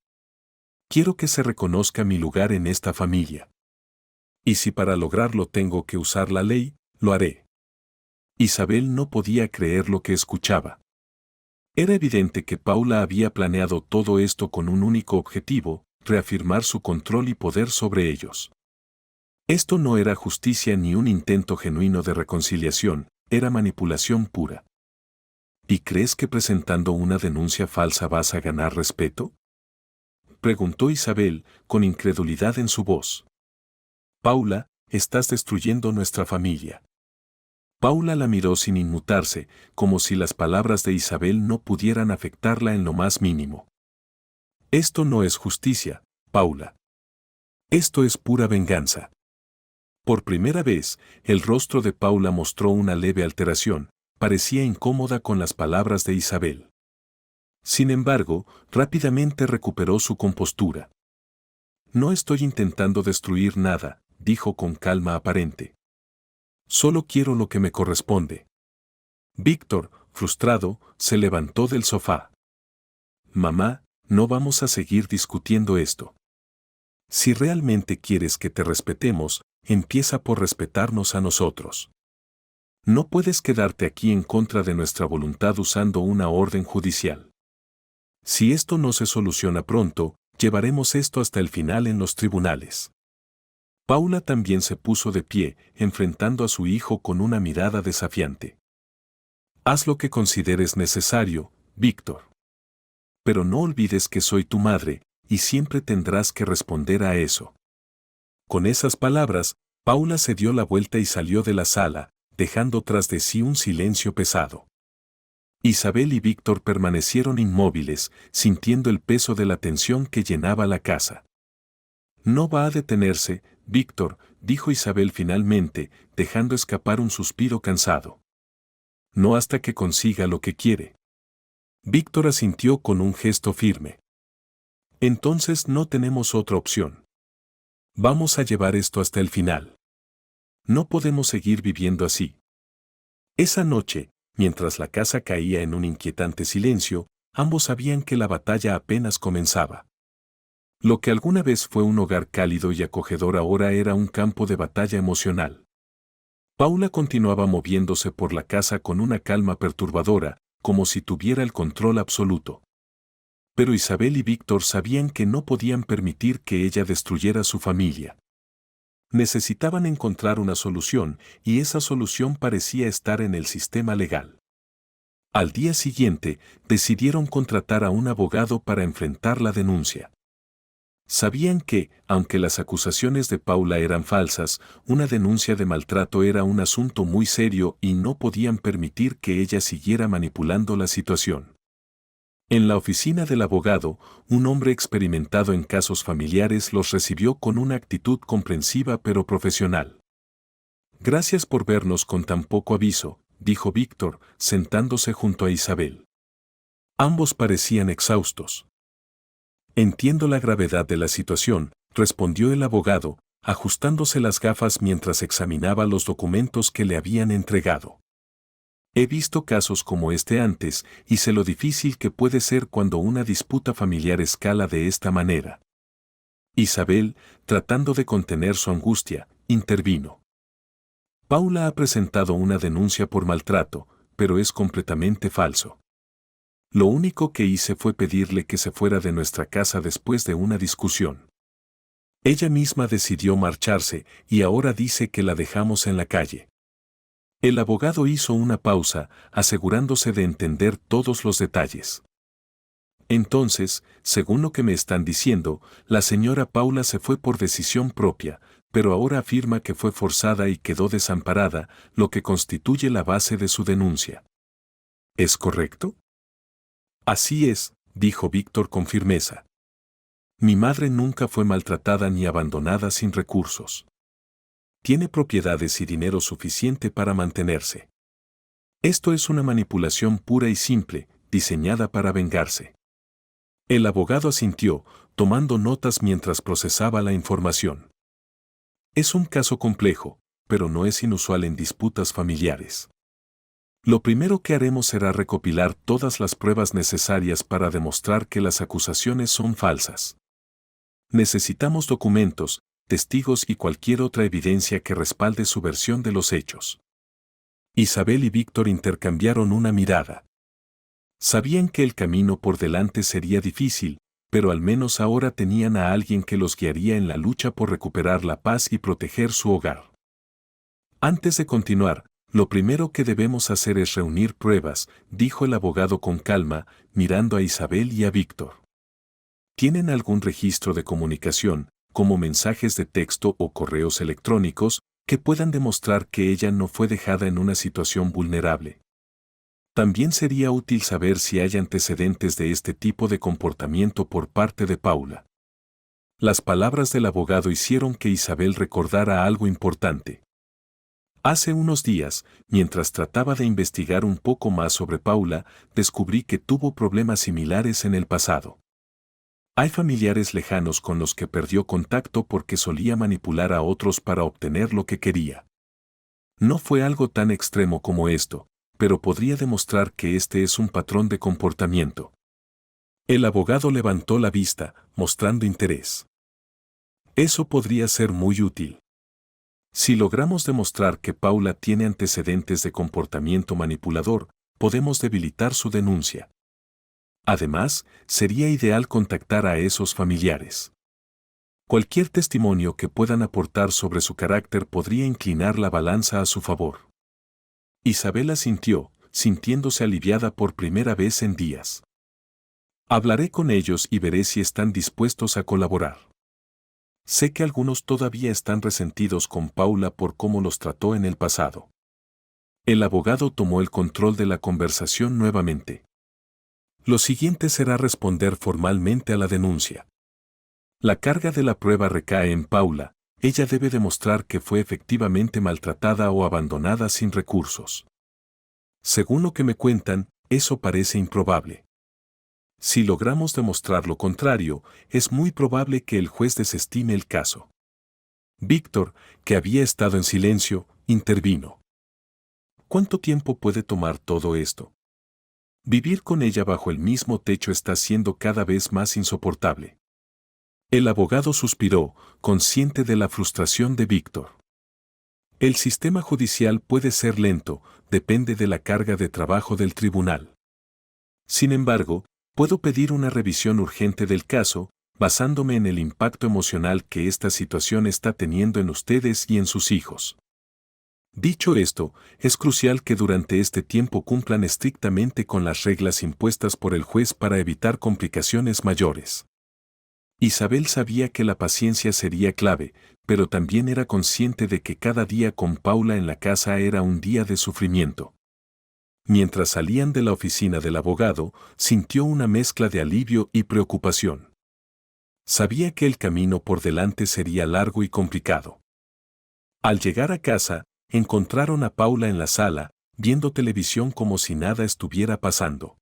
A: Quiero que se reconozca mi lugar en esta familia. Y si para lograrlo tengo que usar la ley, lo haré. Isabel no podía creer lo que escuchaba. Era evidente que Paula había planeado todo esto con un único objetivo, reafirmar su control y poder sobre ellos. Esto no era justicia ni un intento genuino de reconciliación, era manipulación pura. ¿Y crees que presentando una denuncia falsa vas a ganar respeto? Preguntó Isabel, con incredulidad en su voz. Paula, estás destruyendo nuestra familia. Paula la miró sin inmutarse, como si las palabras de Isabel no pudieran afectarla en lo más mínimo. Esto no es justicia, Paula. Esto es pura venganza. Por primera vez, el rostro de Paula mostró una leve alteración, parecía incómoda con las palabras de Isabel. Sin embargo, rápidamente recuperó su compostura. No estoy intentando destruir nada, dijo con calma aparente. Solo quiero lo que me corresponde. Víctor, frustrado, se levantó del sofá. Mamá, no vamos a seguir discutiendo esto. Si realmente quieres que te respetemos, empieza por respetarnos a nosotros. No puedes quedarte aquí en contra de nuestra voluntad usando una orden judicial. Si esto no se soluciona pronto, llevaremos esto hasta el final en los tribunales. Paula también se puso de pie, enfrentando a su hijo con una mirada desafiante. Haz lo que consideres necesario, Víctor. Pero no olvides que soy tu madre, y siempre tendrás que responder a eso. Con esas palabras, Paula se dio la vuelta y salió de la sala, dejando tras de sí un silencio pesado. Isabel y Víctor permanecieron inmóviles, sintiendo el peso de la tensión que llenaba la casa. No va a detenerse, Víctor, dijo Isabel finalmente, dejando escapar un suspiro cansado. No hasta que consiga lo que quiere. Víctor asintió con un gesto firme. Entonces no tenemos otra opción. Vamos a llevar esto hasta el final. No podemos seguir viviendo así. Esa noche, mientras la casa caía en un inquietante silencio, ambos sabían que la batalla apenas comenzaba. Lo que alguna vez fue un hogar cálido y acogedor ahora era un campo de batalla emocional. Paula continuaba moviéndose por la casa con una calma perturbadora, como si tuviera el control absoluto. Pero Isabel y Víctor sabían que no podían permitir que ella destruyera su familia. Necesitaban encontrar una solución, y esa solución parecía estar en el sistema legal. Al día siguiente, decidieron contratar a un abogado para enfrentar la denuncia. Sabían que, aunque las acusaciones de Paula eran falsas, una denuncia de maltrato era un asunto muy serio y no podían permitir que ella siguiera manipulando la situación. En la oficina del abogado, un hombre experimentado en casos familiares los recibió con una actitud comprensiva pero profesional. Gracias por vernos con tan poco aviso, dijo Víctor, sentándose junto a Isabel. Ambos parecían exhaustos. Entiendo la gravedad de la situación, respondió el abogado, ajustándose las gafas mientras examinaba los documentos que le habían entregado. He visto casos como este antes y sé lo difícil que puede ser cuando una disputa familiar escala de esta manera. Isabel, tratando de contener su angustia, intervino. Paula ha presentado una denuncia por maltrato, pero es completamente falso. Lo único que hice fue pedirle que se fuera de nuestra casa después de una discusión. Ella misma decidió marcharse y ahora dice que la dejamos en la calle. El abogado hizo una pausa, asegurándose de entender todos los detalles. Entonces, según lo que me están diciendo, la señora Paula se fue por decisión propia, pero ahora afirma que fue forzada y quedó desamparada, lo que constituye la base de su denuncia. ¿Es correcto? Así es, dijo Víctor con firmeza. Mi madre nunca fue maltratada ni abandonada sin recursos. Tiene propiedades y dinero suficiente para mantenerse. Esto es una manipulación pura y simple, diseñada para vengarse. El abogado asintió, tomando notas mientras procesaba la información. Es un caso complejo, pero no es inusual en disputas familiares. Lo primero que haremos será recopilar todas las pruebas necesarias para demostrar que las acusaciones son falsas. Necesitamos documentos, testigos y cualquier otra evidencia que respalde su versión de los hechos. Isabel y Víctor intercambiaron una mirada. Sabían que el camino por delante sería difícil, pero al menos ahora tenían a alguien que los guiaría en la lucha por recuperar la paz y proteger su hogar. Antes de continuar, lo primero que debemos hacer es reunir pruebas, dijo el abogado con calma, mirando a Isabel y a Víctor. ¿Tienen algún registro de comunicación, como mensajes de texto o correos electrónicos, que puedan demostrar que ella no fue dejada en una situación vulnerable? También sería útil saber si hay antecedentes de este tipo de comportamiento por parte de Paula. Las palabras del abogado hicieron que Isabel recordara algo importante. Hace unos días, mientras trataba de investigar un poco más sobre Paula, descubrí que tuvo problemas similares en el pasado. Hay familiares lejanos con los que perdió contacto porque solía manipular a otros para obtener lo que quería. No fue algo tan extremo como esto, pero podría demostrar que este es un patrón de comportamiento. El abogado levantó la vista, mostrando interés. Eso podría ser muy útil. Si logramos demostrar que Paula tiene antecedentes de comportamiento manipulador, podemos debilitar su denuncia. Además, sería ideal contactar a esos familiares. Cualquier testimonio que puedan aportar sobre su carácter podría inclinar la balanza a su favor. Isabel asintió, sintiéndose aliviada por primera vez en días. Hablaré con ellos y veré si están dispuestos a colaborar. Sé que algunos todavía están resentidos con Paula por cómo los trató en el pasado. El abogado tomó el control de la conversación nuevamente. Lo siguiente será responder formalmente a la denuncia. La carga de la prueba recae en Paula. Ella debe demostrar que fue efectivamente maltratada o abandonada sin recursos. Según lo que me cuentan, eso parece improbable. Si logramos demostrar lo contrario, es muy probable que el juez desestime el caso. Víctor, que había estado en silencio, intervino. ¿Cuánto tiempo puede tomar todo esto? Vivir con ella bajo el mismo techo está siendo cada vez más insoportable. El abogado suspiró, consciente de la frustración de Víctor. El sistema judicial puede ser lento, depende de la carga de trabajo del tribunal. Sin embargo, puedo pedir una revisión urgente del caso, basándome en el impacto emocional que esta situación está teniendo en ustedes y en sus hijos. Dicho esto, es crucial que durante este tiempo cumplan estrictamente con las reglas impuestas por el juez para evitar complicaciones mayores. Isabel sabía que la paciencia sería clave, pero también era consciente de que cada día con Paula en la casa era un día de sufrimiento. Mientras salían de la oficina del abogado, sintió una mezcla de alivio y preocupación. Sabía que el camino por delante sería largo y complicado. Al llegar a casa, encontraron a Paula en la sala, viendo televisión como si nada estuviera pasando.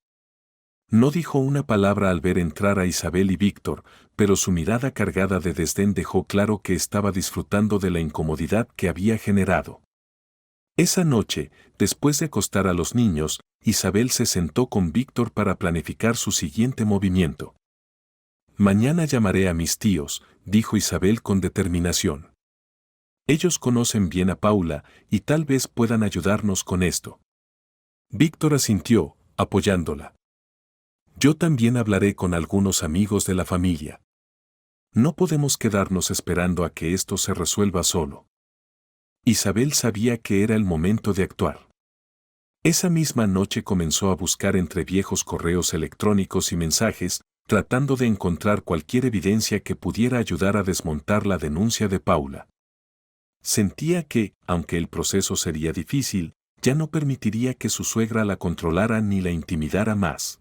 A: No dijo una palabra al ver entrar a Isabel y Víctor, pero su mirada cargada de desdén dejó claro que estaba disfrutando de la incomodidad que había generado. Esa noche, después de acostar a los niños, Isabel se sentó con Víctor para planificar su siguiente movimiento. Mañana llamaré a mis tíos, dijo Isabel con determinación. Ellos conocen bien a Paula y tal vez puedan ayudarnos con esto. Víctor asintió, apoyándola. Yo también hablaré con algunos amigos de la familia. No podemos quedarnos esperando a que esto se resuelva solo. Isabel sabía que era el momento de actuar. Esa misma noche comenzó a buscar entre viejos correos electrónicos y mensajes, tratando de encontrar cualquier evidencia que pudiera ayudar a desmontar la denuncia de Paula. Sentía que, aunque el proceso sería difícil, ya no permitiría que su suegra la controlara ni la intimidara más.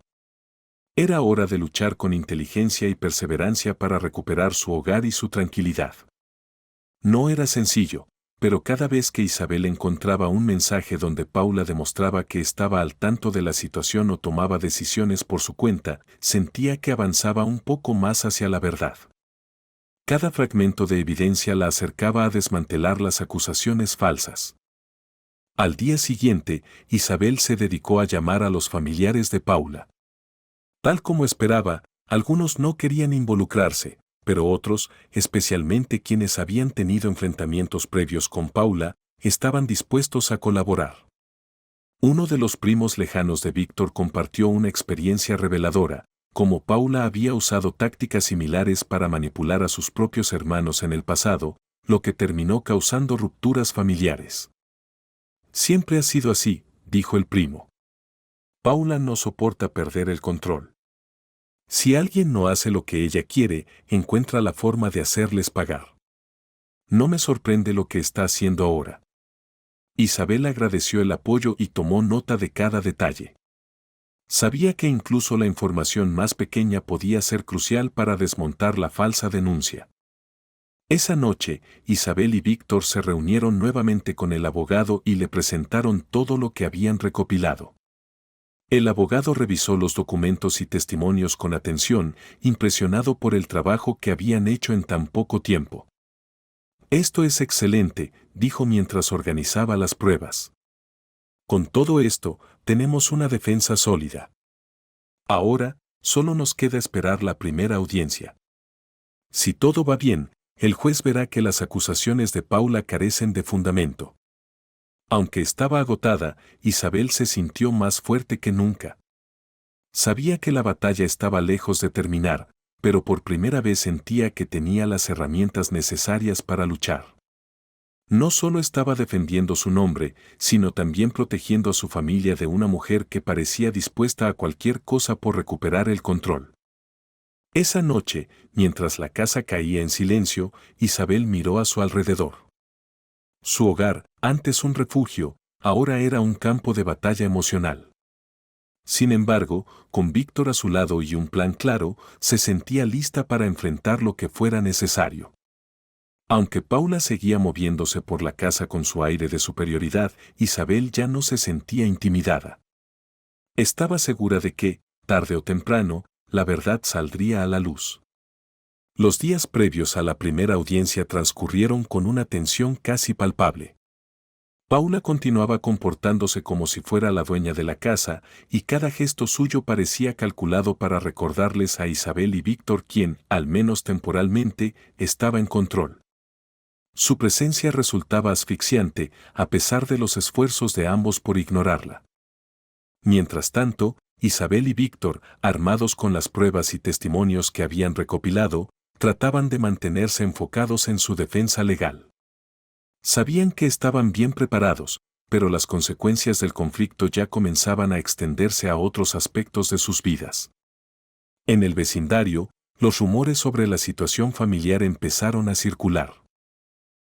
A: Era hora de luchar con inteligencia y perseverancia para recuperar su hogar y su tranquilidad. No era sencillo, pero cada vez que Isabel encontraba un mensaje donde Paula demostraba que estaba al tanto de la situación o tomaba decisiones por su cuenta, sentía que avanzaba un poco más hacia la verdad. Cada fragmento de evidencia la acercaba a desmantelar las acusaciones falsas. Al día siguiente, Isabel se dedicó a llamar a los familiares de Paula. Tal como esperaba, algunos no querían involucrarse, pero otros, especialmente quienes habían tenido enfrentamientos previos con Paula, estaban dispuestos a colaborar. Uno de los primos lejanos de Víctor compartió una experiencia reveladora, como Paula había usado tácticas similares para manipular a sus propios hermanos en el pasado, lo que terminó causando rupturas familiares. Siempre ha sido así, dijo el primo. Paula no soporta perder el control. Si alguien no hace lo que ella quiere, encuentra la forma de hacerles pagar. No me sorprende lo que está haciendo ahora. Isabel agradeció el apoyo y tomó nota de cada detalle. Sabía que incluso la información más pequeña podía ser crucial para desmontar la falsa denuncia. Esa noche, Isabel y Víctor se reunieron nuevamente con el abogado y le presentaron todo lo que habían recopilado. El abogado revisó los documentos y testimonios con atención, impresionado por el trabajo que habían hecho en tan poco tiempo. Esto es excelente, dijo mientras organizaba las pruebas. Con todo esto, tenemos una defensa sólida. Ahora, solo nos queda esperar la primera audiencia. Si todo va bien, el juez verá que las acusaciones de Paula carecen de fundamento. Aunque estaba agotada, Isabel se sintió más fuerte que nunca. Sabía que la batalla estaba lejos de terminar, pero por primera vez sentía que tenía las herramientas necesarias para luchar. No solo estaba defendiendo su nombre, sino también protegiendo a su familia de una mujer que parecía dispuesta a cualquier cosa por recuperar el control. Esa noche, mientras la casa caía en silencio, Isabel miró a su alrededor. Su hogar, antes un refugio, ahora era un campo de batalla emocional. Sin embargo, con Víctor a su lado y un plan claro, se sentía lista para enfrentar lo que fuera necesario. Aunque Paula seguía moviéndose por la casa con su aire de superioridad, Isabel ya no se sentía intimidada. Estaba segura de que, tarde o temprano, la verdad saldría a la luz. Los días previos a la primera audiencia transcurrieron con una tensión casi palpable. Paula continuaba comportándose como si fuera la dueña de la casa, y cada gesto suyo parecía calculado para recordarles a Isabel y Víctor quién, al menos temporalmente, estaba en control. Su presencia resultaba asfixiante, a pesar de los esfuerzos de ambos por ignorarla. Mientras tanto, Isabel y Víctor, armados con las pruebas y testimonios que habían recopilado, trataban de mantenerse enfocados en su defensa legal. Sabían que estaban bien preparados, pero las consecuencias del conflicto ya comenzaban a extenderse a otros aspectos de sus vidas. En el vecindario, los rumores sobre la situación familiar empezaron a circular.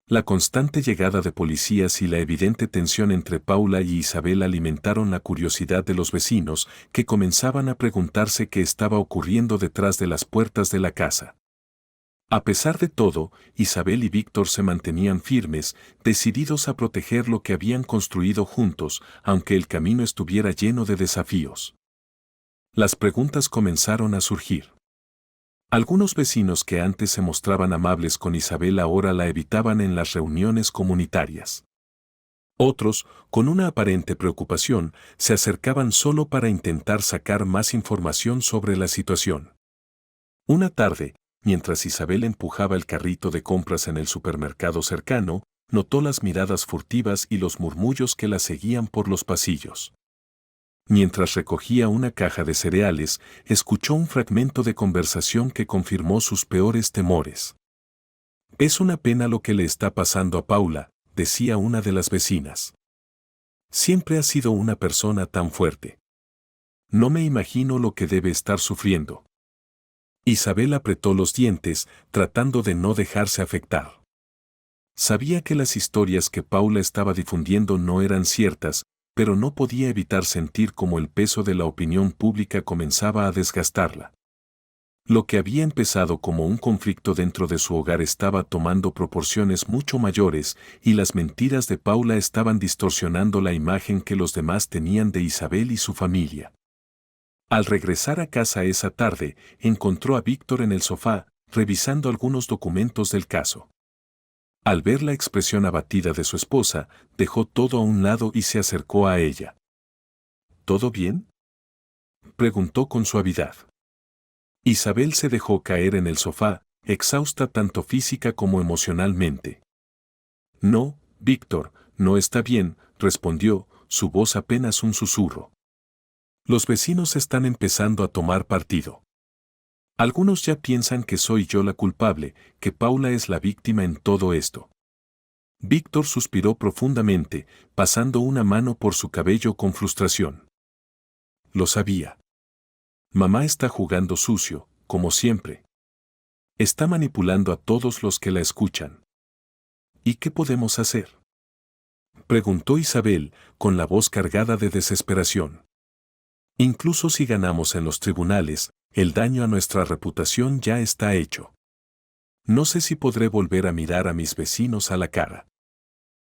A: La constante llegada de policías y la evidente tensión entre Paula y Isabel alimentaron la curiosidad de los vecinos, que comenzaban a preguntarse qué estaba ocurriendo detrás de las puertas de la casa. A pesar de todo, Isabel y Víctor se mantenían firmes, decididos a proteger lo que habían construido juntos, aunque el camino estuviera lleno de desafíos. Las preguntas comenzaron a surgir. Algunos vecinos que antes se mostraban amables con Isabel ahora la evitaban en las reuniones comunitarias. Otros, con una aparente preocupación, se acercaban solo para intentar sacar más información sobre la situación. Una tarde, mientras Isabel empujaba el carrito de compras en el supermercado cercano, notó las miradas furtivas y los murmullos que la seguían por los pasillos. Mientras recogía una caja de cereales, escuchó un fragmento de conversación que confirmó sus peores temores. «Es una pena lo que le está pasando a Paula», decía una de las vecinas. «Siempre ha sido una persona tan fuerte. No me imagino lo que debe estar sufriendo». Isabel apretó los dientes, tratando de no dejarse afectar. Sabía que las historias que Paula estaba difundiendo no eran ciertas, pero no podía evitar sentir cómo el peso de la opinión pública comenzaba a desgastarla. Lo que había empezado como un conflicto dentro de su hogar estaba tomando proporciones mucho mayores, y las mentiras de Paula estaban distorsionando la imagen que los demás tenían de Isabel y su familia. Al regresar a casa esa tarde, encontró a Víctor en el sofá, revisando algunos documentos del caso. Al ver la expresión abatida de su esposa, dejó todo a un lado y se acercó a ella. ¿Todo bien?, preguntó con suavidad. Isabel se dejó caer en el sofá, exhausta tanto física como emocionalmente. «No, Víctor, no está bien», respondió, su voz apenas un susurro. «Los vecinos están empezando a tomar partido. Algunos ya piensan que soy yo la culpable, que Paula es la víctima en todo esto». Víctor suspiró profundamente, pasando una mano por su cabello con frustración. «Lo sabía. Mamá está jugando sucio, como siempre. Está manipulando a todos los que la escuchan. ¿Y qué podemos hacer?», preguntó Isabel, con la voz cargada de desesperación. «Incluso si ganamos en los tribunales, el daño a nuestra reputación ya está hecho. No sé si podré volver a mirar a mis vecinos a la cara».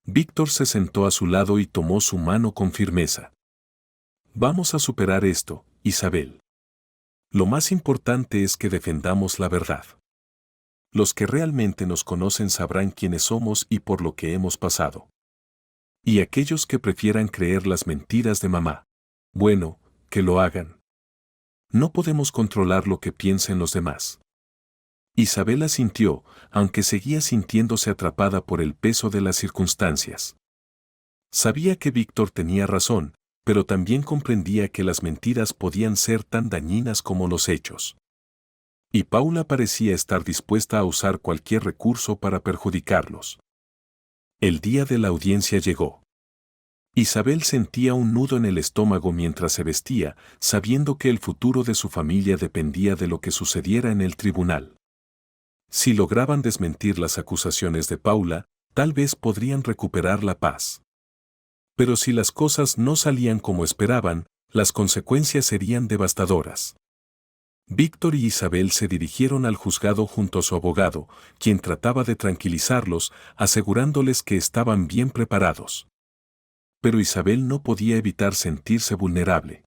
A: Víctor se sentó a su lado y tomó su mano con firmeza. «Vamos a superar esto, Isabel. Lo más importante es que defendamos la verdad. Los que realmente nos conocen sabrán quiénes somos y por lo que hemos pasado. Y aquellos que prefieran creer las mentiras de mamá, bueno, que lo hagan. No podemos controlar lo que piensen los demás». Isabel asintió, aunque seguía sintiéndose atrapada por el peso de las circunstancias. Sabía que Víctor tenía razón, pero también comprendía que las mentiras podían ser tan dañinas como los hechos. Y Paula parecía estar dispuesta a usar cualquier recurso para perjudicarlos. El día de la audiencia llegó. Isabel sentía un nudo en el estómago mientras se vestía, sabiendo que el futuro de su familia dependía de lo que sucediera en el tribunal. Si lograban desmentir las acusaciones de Paula, tal vez podrían recuperar la paz. Pero si las cosas no salían como esperaban, las consecuencias serían devastadoras. Víctor y Isabel se dirigieron al juzgado junto a su abogado, quien trataba de tranquilizarlos, asegurándoles que estaban bien preparados. Pero Isabel no podía evitar sentirse vulnerable.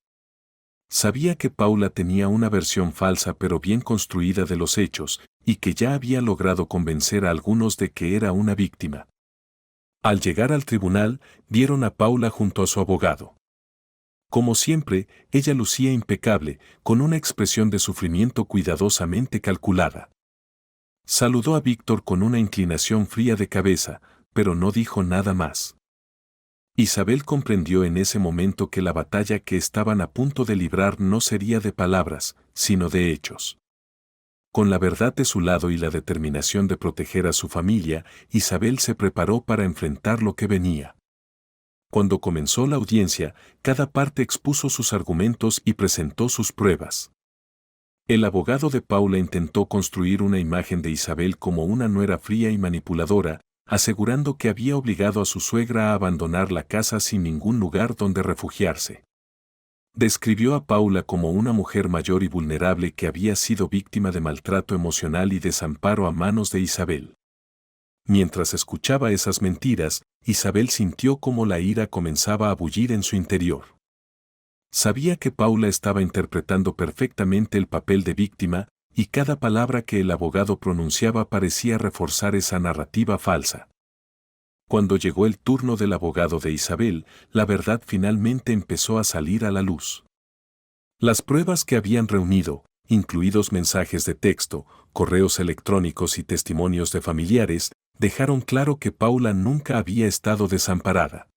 A: Sabía que Paula tenía una versión falsa pero bien construida de los hechos, y que ya había logrado convencer a algunos de que era una víctima. Al llegar al tribunal, vieron a Paula junto a su abogado. Como siempre, ella lucía impecable, con una expresión de sufrimiento cuidadosamente calculada. Saludó a Víctor con una inclinación fría de cabeza, pero no dijo nada más. Isabel comprendió en ese momento que la batalla que estaban a punto de librar no sería de palabras, sino de hechos. Con la verdad de su lado y la determinación de proteger a su familia, Isabel se preparó para enfrentar lo que venía. Cuando comenzó la audiencia, cada parte expuso sus argumentos y presentó sus pruebas. El abogado de Paula intentó construir una imagen de Isabel como una nuera fría y manipuladora, asegurando que había obligado a su suegra a abandonar la casa sin ningún lugar donde refugiarse. Describió a Paula como una mujer mayor y vulnerable que había sido víctima de maltrato emocional y desamparo a manos de Isabel. Mientras escuchaba esas mentiras, Isabel sintió como la ira comenzaba a bullir en su interior. Sabía que Paula estaba interpretando perfectamente el papel de víctima, y cada palabra que el abogado pronunciaba parecía reforzar esa narrativa falsa. Cuando llegó el turno del abogado de Isabel, la verdad finalmente empezó a salir a la luz. Las pruebas que habían reunido, incluidos mensajes de texto, correos electrónicos y testimonios de familiares, dejaron claro que Paula nunca había estado desamparada.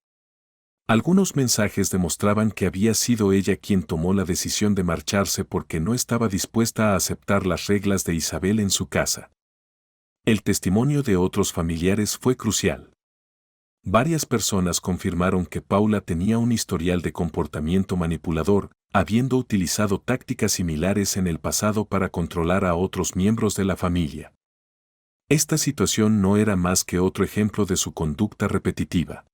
A: Algunos mensajes demostraban que había sido ella quien tomó la decisión de marcharse porque no estaba dispuesta a aceptar las reglas de Isabel en su casa. El testimonio de otros familiares fue crucial. Varias personas confirmaron que Paula tenía un historial de comportamiento manipulador, habiendo utilizado tácticas similares en el pasado para controlar a otros miembros de la familia. Esta situación no era más que otro ejemplo de su conducta repetitiva.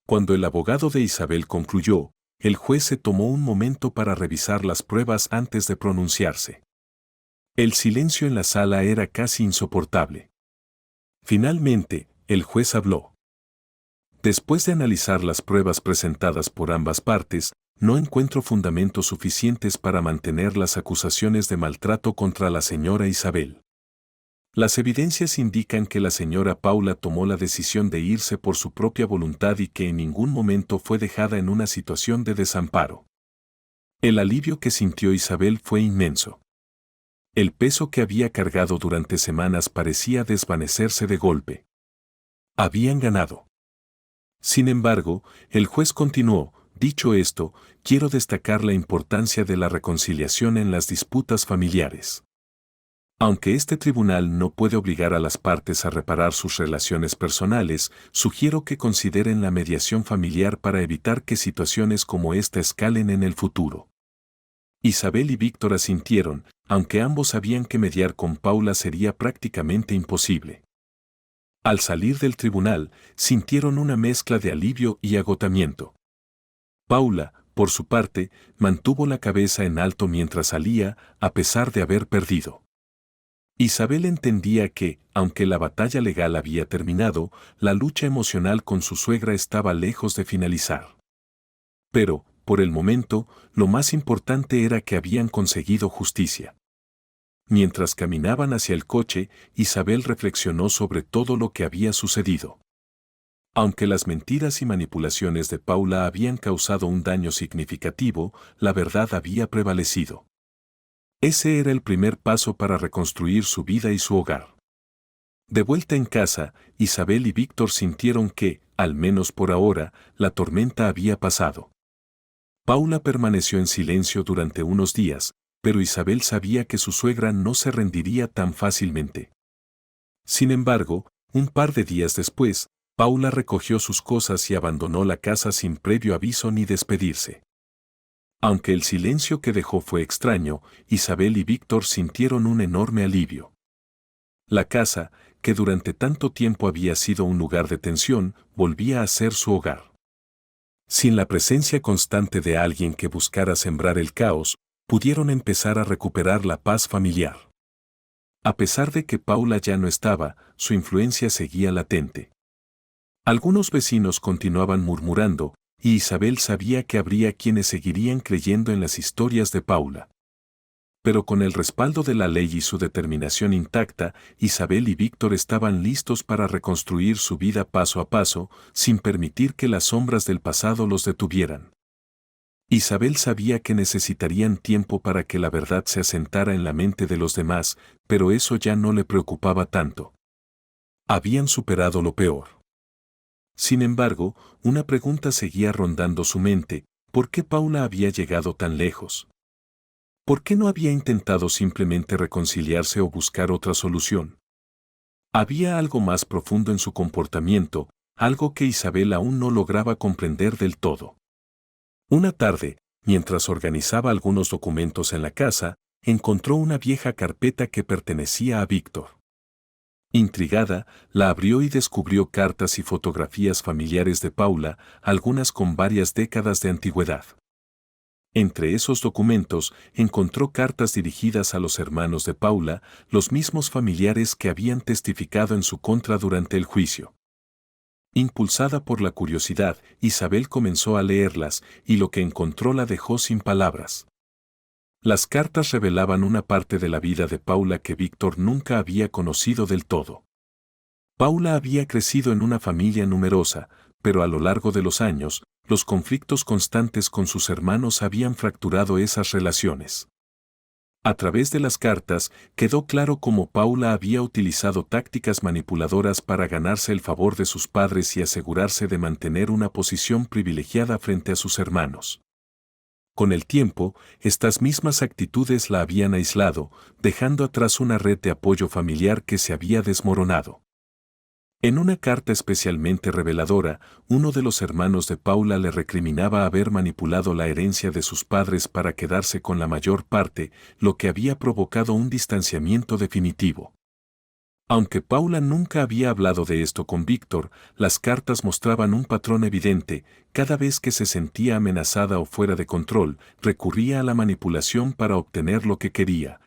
A: Cuando el abogado de Isabel concluyó, el juez se tomó un momento para revisar las pruebas antes de pronunciarse. El silencio en la sala era casi insoportable. Finalmente, el juez habló. Después de analizar las pruebas presentadas por ambas partes, no encuentro fundamentos suficientes para mantener las acusaciones de maltrato contra la señora Isabel. Las evidencias indican que la señora Paula tomó la decisión de irse por su propia voluntad y que en ningún momento fue dejada en una situación de desamparo. El alivio que sintió Isabel fue inmenso. El peso que había cargado durante semanas parecía desvanecerse de golpe. Habían ganado. Sin embargo, el juez continuó: dicho esto, quiero destacar la importancia de la reconciliación en las disputas familiares. Aunque este tribunal no puede obligar a las partes a reparar sus relaciones personales, sugiero que consideren la mediación familiar para evitar que situaciones como esta escalen en el futuro. Isabel y Víctor asintieron, aunque ambos sabían que mediar con Paula sería prácticamente imposible. Al salir del tribunal, sintieron una mezcla de alivio y agotamiento. Paula, por su parte, mantuvo la cabeza en alto mientras salía, a pesar de haber perdido. Isabel entendía que, aunque la batalla legal había terminado, la lucha emocional con su suegra estaba lejos de finalizar. Pero, por el momento, lo más importante era que habían conseguido justicia. Mientras caminaban hacia el coche, Isabel reflexionó sobre todo lo que había sucedido. Aunque las mentiras y manipulaciones de Paula habían causado un daño significativo, la verdad había prevalecido. Ese era el primer paso para reconstruir su vida y su hogar. De vuelta en casa, Isabel y Víctor sintieron que, al menos por ahora, la tormenta había pasado. Paula permaneció en silencio durante unos días, pero Isabel sabía que su suegra no se rendiría tan fácilmente. Sin embargo, un par de días después, Paula recogió sus cosas y abandonó la casa sin previo aviso ni despedirse. Aunque el silencio que dejó fue extraño, Isabel y Víctor sintieron un enorme alivio. La casa, que durante tanto tiempo había sido un lugar de tensión, volvía a ser su hogar. Sin la presencia constante de alguien que buscara sembrar el caos, pudieron empezar a recuperar la paz familiar. A pesar de que Paula ya no estaba, su influencia seguía latente. Algunos vecinos continuaban murmurando, y Isabel sabía que habría quienes seguirían creyendo en las historias de Paula. Pero con el respaldo de la ley y su determinación intacta, Isabel y Víctor estaban listos para reconstruir su vida paso a paso, sin permitir que las sombras del pasado los detuvieran. Isabel sabía que necesitarían tiempo para que la verdad se asentara en la mente de los demás, pero eso ya no le preocupaba tanto. Habían superado lo peor. Sin embargo, una pregunta seguía rondando su mente: ¿por qué Paula había llegado tan lejos? ¿Por qué no había intentado simplemente reconciliarse o buscar otra solución? Había algo más profundo en su comportamiento, algo que Isabel aún no lograba comprender del todo. Una tarde, mientras organizaba algunos documentos en la casa, encontró una vieja carpeta que pertenecía a Víctor. Intrigada, la abrió y descubrió cartas y fotografías familiares de Paula, algunas con varias décadas de antigüedad. Entre esos documentos, encontró cartas dirigidas a los hermanos de Paula, los mismos familiares que habían testificado en su contra durante el juicio. Impulsada por la curiosidad, Isabel comenzó a leerlas, y lo que encontró la dejó sin palabras. Las cartas revelaban una parte de la vida de Paula que Víctor nunca había conocido del todo. Paula había crecido en una familia numerosa, pero a lo largo de los años, los conflictos constantes con sus hermanos habían fracturado esas relaciones. A través de las cartas, quedó claro cómo Paula había utilizado tácticas manipuladoras para ganarse el favor de sus padres y asegurarse de mantener una posición privilegiada frente a sus hermanos. Con el tiempo, estas mismas actitudes la habían aislado, dejando atrás una red de apoyo familiar que se había desmoronado. En una carta especialmente reveladora, uno de los hermanos de Paula le recriminaba haber manipulado la herencia de sus padres para quedarse con la mayor parte, lo que había provocado un distanciamiento definitivo. Aunque Paula nunca había hablado de esto con Víctor, las cartas mostraban un patrón evidente: cada vez que se sentía amenazada o fuera de control, recurría a la manipulación para obtener lo que quería,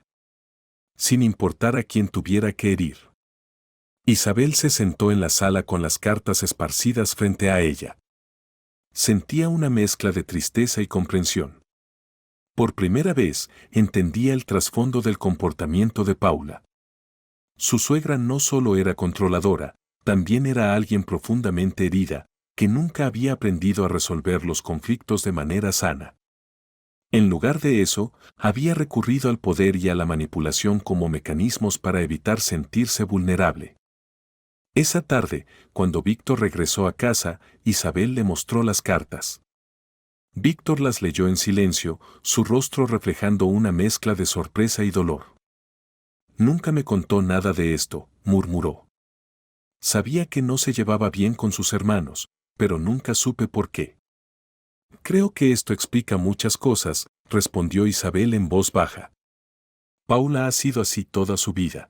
A: sin importar a quién tuviera que herir. Isabel se sentó en la sala con las cartas esparcidas frente a ella. Sentía una mezcla de tristeza y comprensión. Por primera vez, entendía el trasfondo del comportamiento de Paula. Su suegra no solo era controladora, también era alguien profundamente herida, que nunca había aprendido a resolver los conflictos de manera sana. En lugar de eso, había recurrido al poder y a la manipulación como mecanismos para evitar sentirse vulnerable. Esa tarde, cuando Víctor regresó a casa, Isabel le mostró las cartas. Víctor las leyó en silencio, su rostro reflejando una mezcla de sorpresa y dolor. «Nunca me contó nada de esto», murmuró. «Sabía que no se llevaba bien con sus hermanos, pero nunca supe por qué». «Creo que esto explica muchas cosas», respondió Isabel en voz baja. «Paula ha sido así toda su vida.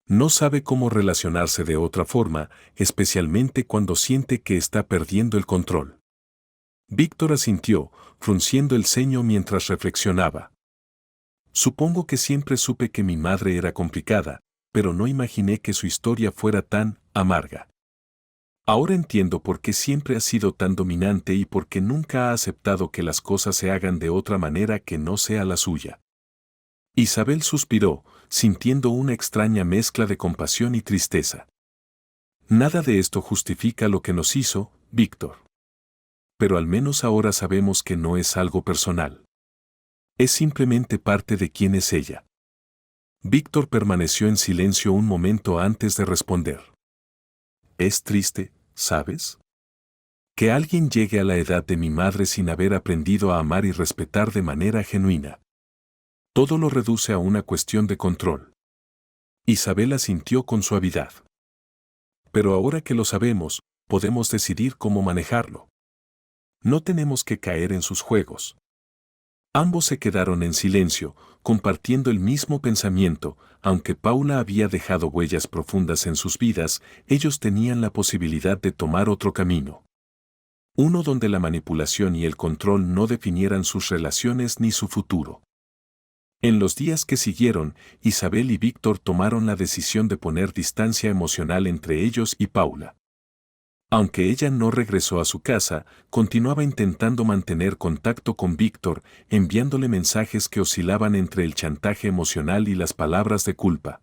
A: No sabe cómo relacionarse de otra forma, especialmente cuando siente que está perdiendo el control». Víctor asintió, frunciendo el ceño mientras reflexionaba. «Supongo que siempre supe que mi madre era complicada, pero no imaginé que su historia fuera tan amarga. Ahora entiendo por qué siempre ha sido tan dominante y por qué nunca ha aceptado que las cosas se hagan de otra manera que no sea la suya». Isabel suspiró, sintiendo una extraña mezcla de compasión y tristeza. «Nada de esto justifica lo que nos hizo, Víctor. Pero al menos ahora sabemos que no es algo personal. Es simplemente parte de quién es ella». Víctor permaneció en silencio un momento antes de responder. «Es triste, ¿sabes? Que alguien llegue a la edad de mi madre sin haber aprendido a amar y respetar de manera genuina. Todo lo reduce a una cuestión de control». Isabel asintió con suavidad. «Pero ahora que lo sabemos, podemos decidir cómo manejarlo. No tenemos que caer en sus juegos». Ambos se quedaron en silencio, compartiendo el mismo pensamiento. Aunque Paula había dejado huellas profundas en sus vidas, ellos tenían la posibilidad de tomar otro camino. Uno donde la manipulación y el control no definieran sus relaciones ni su futuro. En los días que siguieron, Isabel y Víctor tomaron la decisión de poner distancia emocional entre ellos y Paula. Aunque ella no regresó a su casa, continuaba intentando mantener contacto con Víctor, enviándole mensajes que oscilaban entre el chantaje emocional y las palabras de culpa.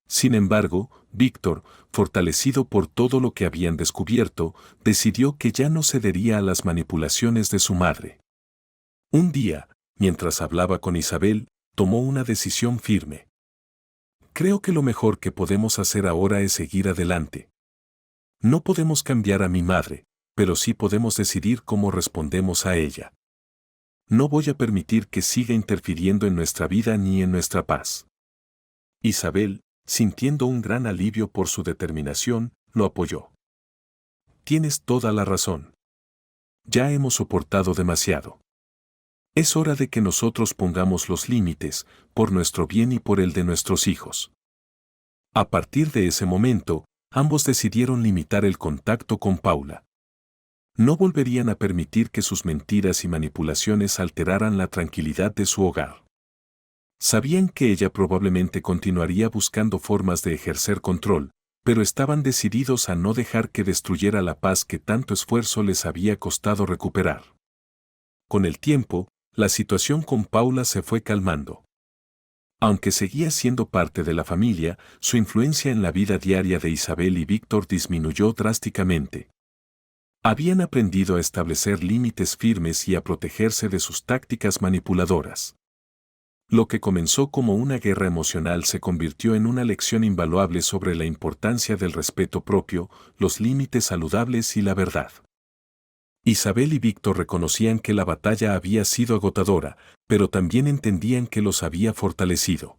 A: Sin embargo, Víctor, fortalecido por todo lo que habían descubierto, decidió que ya no cedería a las manipulaciones de su madre. Un día, mientras hablaba con Isabel, tomó una decisión firme. «Creo que lo mejor que podemos hacer ahora es seguir adelante. No podemos cambiar a mi madre, pero sí podemos decidir cómo respondemos a ella. No voy a permitir que siga interfiriendo en nuestra vida ni en nuestra paz». Isabel, sintiendo un gran alivio por su determinación, lo apoyó. «Tienes toda la razón. Ya hemos soportado demasiado. Es hora de que nosotros pongamos los límites, por nuestro bien y por el de nuestros hijos». A partir de ese momento, ambos decidieron limitar el contacto con Paula. No volverían a permitir que sus mentiras y manipulaciones alteraran la tranquilidad de su hogar. Sabían que ella probablemente continuaría buscando formas de ejercer control, pero estaban decididos a no dejar que destruyera la paz que tanto esfuerzo les había costado recuperar. Con el tiempo, la situación con Paula se fue calmando. Aunque seguía siendo parte de la familia, su influencia en la vida diaria de Isabel y Víctor disminuyó drásticamente. Habían aprendido a establecer límites firmes y a protegerse de sus tácticas manipuladoras. Lo que comenzó como una guerra emocional se convirtió en una lección invaluable sobre la importancia del respeto propio, los límites saludables y la verdad. Isabel y Víctor reconocían que la batalla había sido agotadora, pero también entendían que los había fortalecido.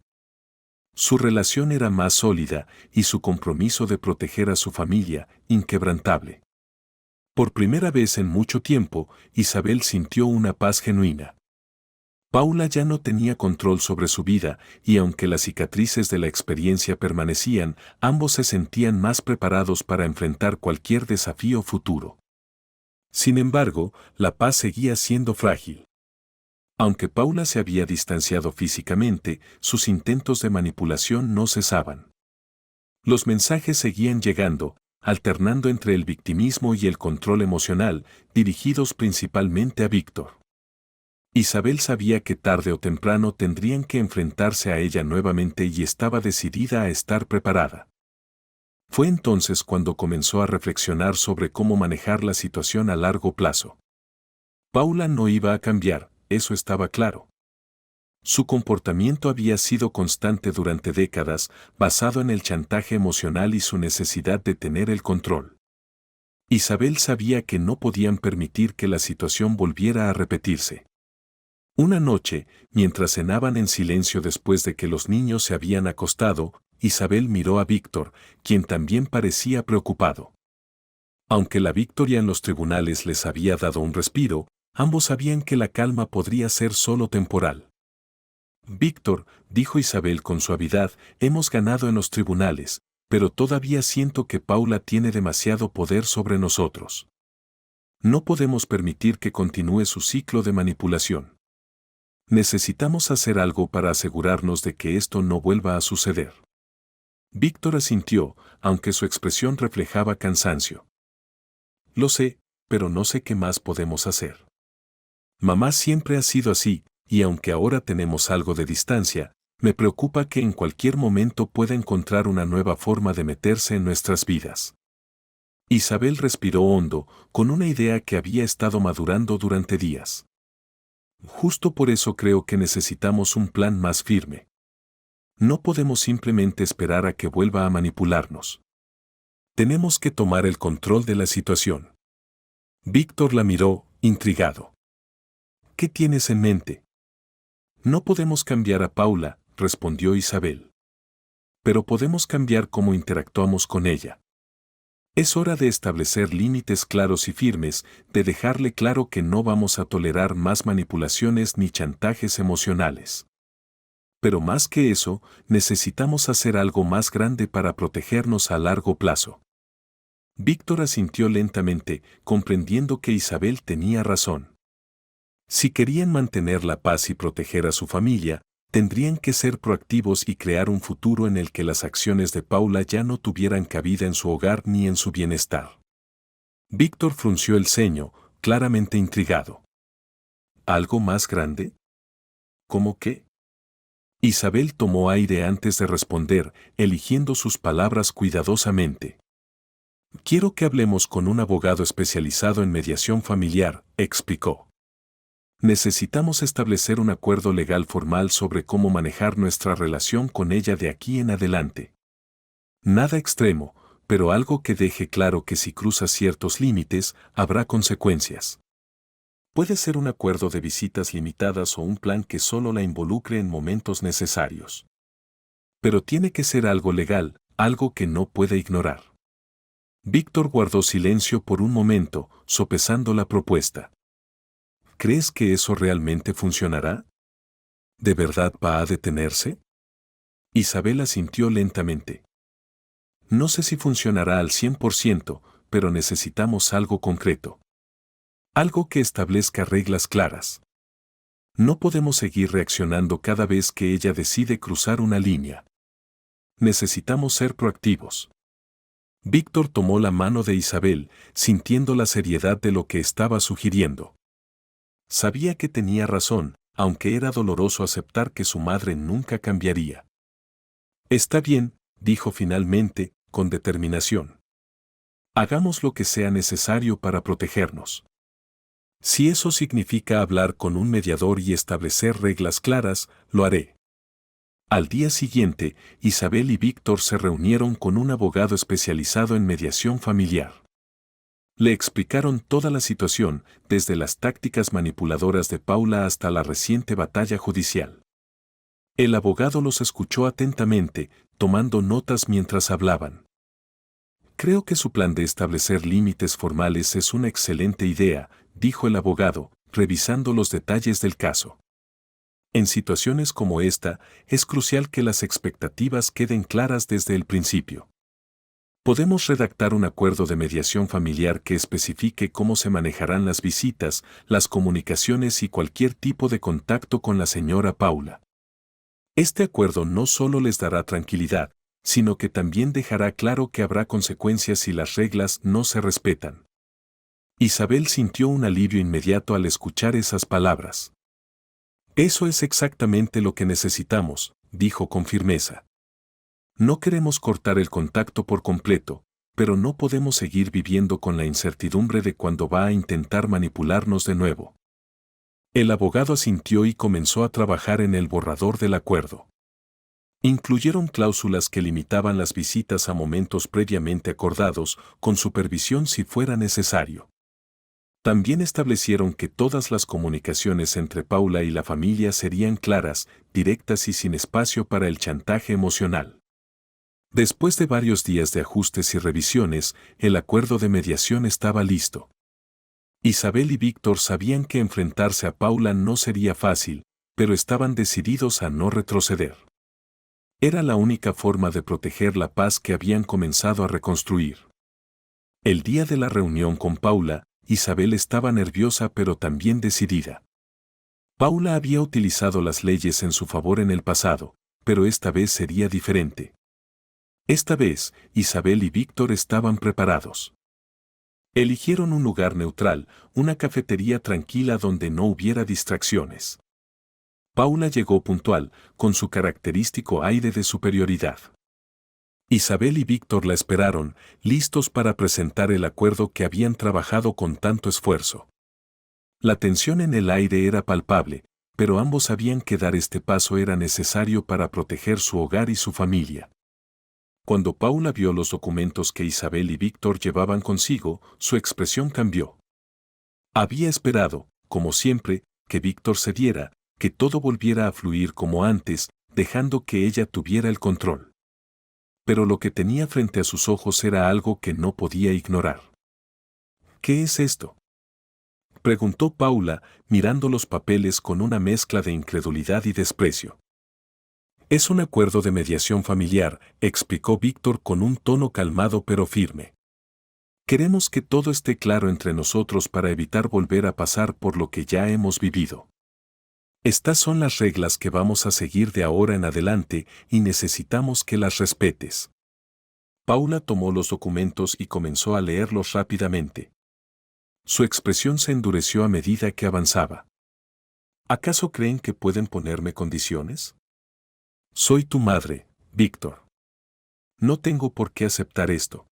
A: Su relación era más sólida y su compromiso de proteger a su familia, inquebrantable. Por primera vez en mucho tiempo, Isabel sintió una paz genuina. Paula ya no tenía control sobre su vida, y aunque las cicatrices de la experiencia permanecían, ambos se sentían más preparados para enfrentar cualquier desafío futuro. Sin embargo, la paz seguía siendo frágil. Aunque Paula se había distanciado físicamente, sus intentos de manipulación no cesaban. Los mensajes seguían llegando, alternando entre el victimismo y el control emocional, dirigidos principalmente a Víctor. Isabel sabía que tarde o temprano tendrían que enfrentarse a ella nuevamente y estaba decidida a estar preparada. Fue entonces cuando comenzó a reflexionar sobre cómo manejar la situación a largo plazo. Paula no iba a cambiar, eso estaba claro. Su comportamiento había sido constante durante décadas, basado en el chantaje emocional y su necesidad de tener el control. Isabel sabía que no podían permitir que la situación volviera a repetirse. Una noche, mientras cenaban en silencio después de que los niños se habían acostado, Isabel miró a Víctor, quien también parecía preocupado. Aunque la victoria en los tribunales les había dado un respiro, ambos sabían que la calma podría ser solo temporal. Víctor, dijo Isabel con suavidad, hemos ganado en los tribunales, pero todavía siento que Paula tiene demasiado poder sobre nosotros. No podemos permitir que continúe su ciclo de manipulación. Necesitamos hacer algo para asegurarnos de que esto no vuelva a suceder. Víctor asintió, aunque su expresión reflejaba cansancio. Lo sé, pero no sé qué más podemos hacer. Mamá siempre ha sido así, y aunque ahora tenemos algo de distancia, me preocupa que en cualquier momento pueda encontrar una nueva forma de meterse en nuestras vidas. Isabel respiró hondo, con una idea que había estado madurando durante días. Justo por eso creo que necesitamos un plan más firme. No podemos simplemente esperar a que vuelva a manipularnos. Tenemos que tomar el control de la situación. Víctor la miró, intrigado. ¿Qué tienes en mente? No podemos cambiar a Paula, respondió Isabel. Pero podemos cambiar cómo interactuamos con ella. Es hora de establecer límites claros y firmes, de dejarle claro que no vamos a tolerar más manipulaciones ni chantajes emocionales. Pero más que eso, necesitamos hacer algo más grande para protegernos a largo plazo. Víctor asintió lentamente, comprendiendo que Isabel tenía razón. Si querían mantener la paz y proteger a su familia, tendrían que ser proactivos y crear un futuro en el que las acciones de Paula ya no tuvieran cabida en su hogar ni en su bienestar. Víctor frunció el ceño, claramente intrigado. ¿Algo más grande? ¿Cómo qué? Isabel tomó aire antes de responder, eligiendo sus palabras cuidadosamente. Quiero que hablemos con un abogado especializado en mediación familiar, explicó. Necesitamos establecer un acuerdo legal formal sobre cómo manejar nuestra relación con ella de aquí en adelante. Nada extremo, pero algo que deje claro que si cruza ciertos límites, habrá consecuencias. Puede ser un acuerdo de visitas limitadas o un plan que solo la involucre en momentos necesarios. Pero tiene que ser algo legal, algo que no puede ignorar. Víctor guardó silencio por un momento, sopesando la propuesta. ¿Crees que eso realmente funcionará? ¿De verdad va a detenerse? Isabel asintió lentamente. No sé si funcionará al 100%, pero necesitamos algo concreto. Algo que establezca reglas claras. No podemos seguir reaccionando cada vez que ella decide cruzar una línea. Necesitamos ser proactivos. Víctor tomó la mano de Isabel, sintiendo la seriedad de lo que estaba sugiriendo. Sabía que tenía razón, aunque era doloroso aceptar que su madre nunca cambiaría. Está bien, dijo finalmente, con determinación. Hagamos lo que sea necesario para protegernos. Si eso significa hablar con un mediador y establecer reglas claras, lo haré. Al día siguiente, Isabel y Víctor se reunieron con un abogado especializado en mediación familiar. Le explicaron toda la situación, desde las tácticas manipuladoras de Paula hasta la reciente batalla judicial. El abogado los escuchó atentamente, tomando notas mientras hablaban. Creo que su plan de establecer límites formales es una excelente idea, dijo el abogado, revisando los detalles del caso. En situaciones como esta, es crucial que las expectativas queden claras desde el principio. Podemos redactar un acuerdo de mediación familiar que especifique cómo se manejarán las visitas, las comunicaciones y cualquier tipo de contacto con la señora Paula. Este acuerdo no solo les dará tranquilidad, sino que también dejará claro que habrá consecuencias si las reglas no se respetan. Isabel sintió un alivio inmediato al escuchar esas palabras. Eso es exactamente lo que necesitamos, dijo con firmeza. No queremos cortar el contacto por completo, pero no podemos seguir viviendo con la incertidumbre de cuándo va a intentar manipularnos de nuevo. El abogado asintió y comenzó a trabajar en el borrador del acuerdo. Incluyeron cláusulas que limitaban las visitas a momentos previamente acordados, con supervisión si fuera necesario. También establecieron que todas las comunicaciones entre Paula y la familia serían claras, directas y sin espacio para el chantaje emocional. Después de varios días de ajustes y revisiones, el acuerdo de mediación estaba listo. Isabel y Víctor sabían que enfrentarse a Paula no sería fácil, pero estaban decididos a no retroceder. Era la única forma de proteger la paz que habían comenzado a reconstruir. El día de la reunión con Paula, Isabel estaba nerviosa pero también decidida. Paula había utilizado las leyes en su favor en el pasado, pero esta vez sería diferente. Esta vez, Isabel y Víctor estaban preparados. Eligieron un lugar neutral, una cafetería tranquila donde no hubiera distracciones. Paula llegó puntual, con su característico aire de superioridad. Isabel y Víctor la esperaron, listos para presentar el acuerdo que habían trabajado con tanto esfuerzo. La tensión en el aire era palpable, pero ambos sabían que dar este paso era necesario para proteger su hogar y su familia. Cuando Paula vio los documentos que Isabel y Víctor llevaban consigo, su expresión cambió. Había esperado, como siempre, que Víctor cediera, que todo volviera a fluir como antes, dejando que ella tuviera el control. Pero lo que tenía frente a sus ojos era algo que no podía ignorar. ¿Qué es esto?, preguntó Paula, mirando los papeles con una mezcla de incredulidad y desprecio. Es un acuerdo de mediación familiar, explicó Víctor con un tono calmado pero firme. Queremos que todo esté claro entre nosotros para evitar volver a pasar por lo que ya hemos vivido. Estas son las reglas que vamos a seguir de ahora en adelante y necesitamos que las respetes. Paula tomó los documentos y comenzó a leerlos rápidamente. Su expresión se endureció a medida que avanzaba. ¿Acaso creen que pueden ponerme condiciones? Soy tu madre, Víctor. No tengo por qué aceptar esto.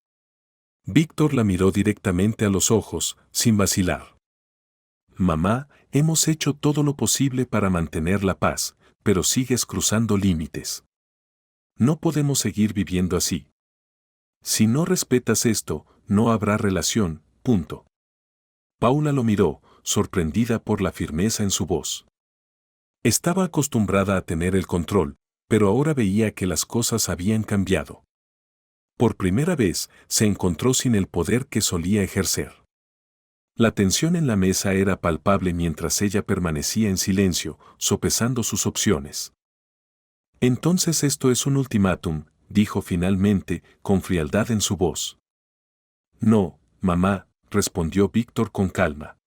A: Víctor la miró directamente a los ojos, sin vacilar. Mamá, hemos hecho todo lo posible para mantener la paz, pero sigues cruzando límites. No podemos seguir viviendo así. Si no respetas esto, no habrá relación, punto. Paula lo miró, sorprendida por la firmeza en su voz. Estaba acostumbrada a tener el control, pero ahora veía que las cosas habían cambiado. Por primera vez, se encontró sin el poder que solía ejercer. La tensión en la mesa era palpable mientras ella permanecía en silencio, sopesando sus opciones. Entonces esto es un ultimátum, dijo finalmente, con frialdad en su voz. No, mamá, respondió Víctor con calma.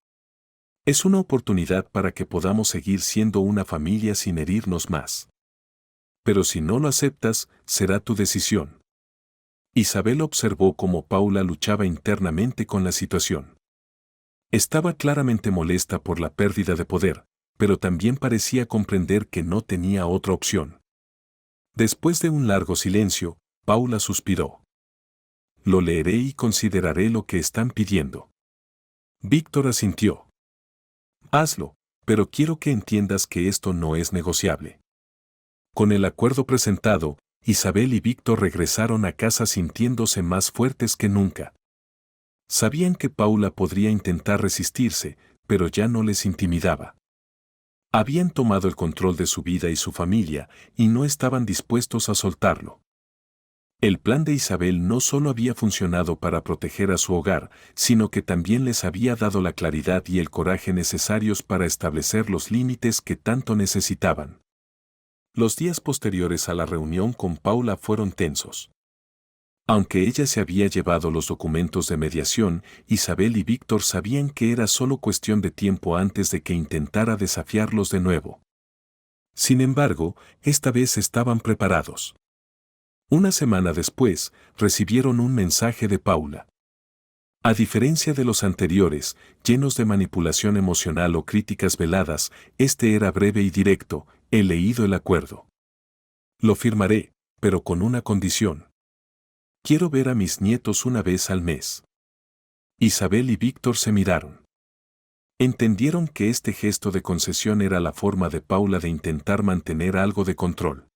A: Es una oportunidad para que podamos seguir siendo una familia sin herirnos más. Pero si no lo aceptas, será tu decisión. Isabel observó cómo Paula luchaba internamente con la situación. Estaba claramente molesta por la pérdida de poder, pero también parecía comprender que no tenía otra opción. Después de un largo silencio, Paula suspiró. Lo leeré y consideraré lo que están pidiendo. Víctor asintió. Hazlo, pero quiero que entiendas que esto no es negociable. Con el acuerdo presentado, Isabel y Víctor regresaron a casa sintiéndose más fuertes que nunca. Sabían que Paula podría intentar resistirse, pero ya no les intimidaba. Habían tomado el control de su vida y su familia, y no estaban dispuestos a soltarlo. El plan de Isabel no solo había funcionado para proteger a su hogar, sino que también les había dado la claridad y el coraje necesarios para establecer los límites que tanto necesitaban. Los días posteriores a la reunión con Paula fueron tensos. Aunque ella se había llevado los documentos de mediación, Isabel y Víctor sabían que era solo cuestión de tiempo antes de que intentara desafiarlos de nuevo. Sin embargo, esta vez estaban preparados. Una semana después, recibieron un mensaje de Paula. A diferencia de los anteriores, llenos de manipulación emocional o críticas veladas, este era breve y directo: he leído el acuerdo. Lo firmaré, pero con una condición. Quiero ver a mis nietos una vez al mes. Isabel y Víctor se miraron. Entendieron que este gesto de concesión era la forma de Paula de intentar mantener algo de control.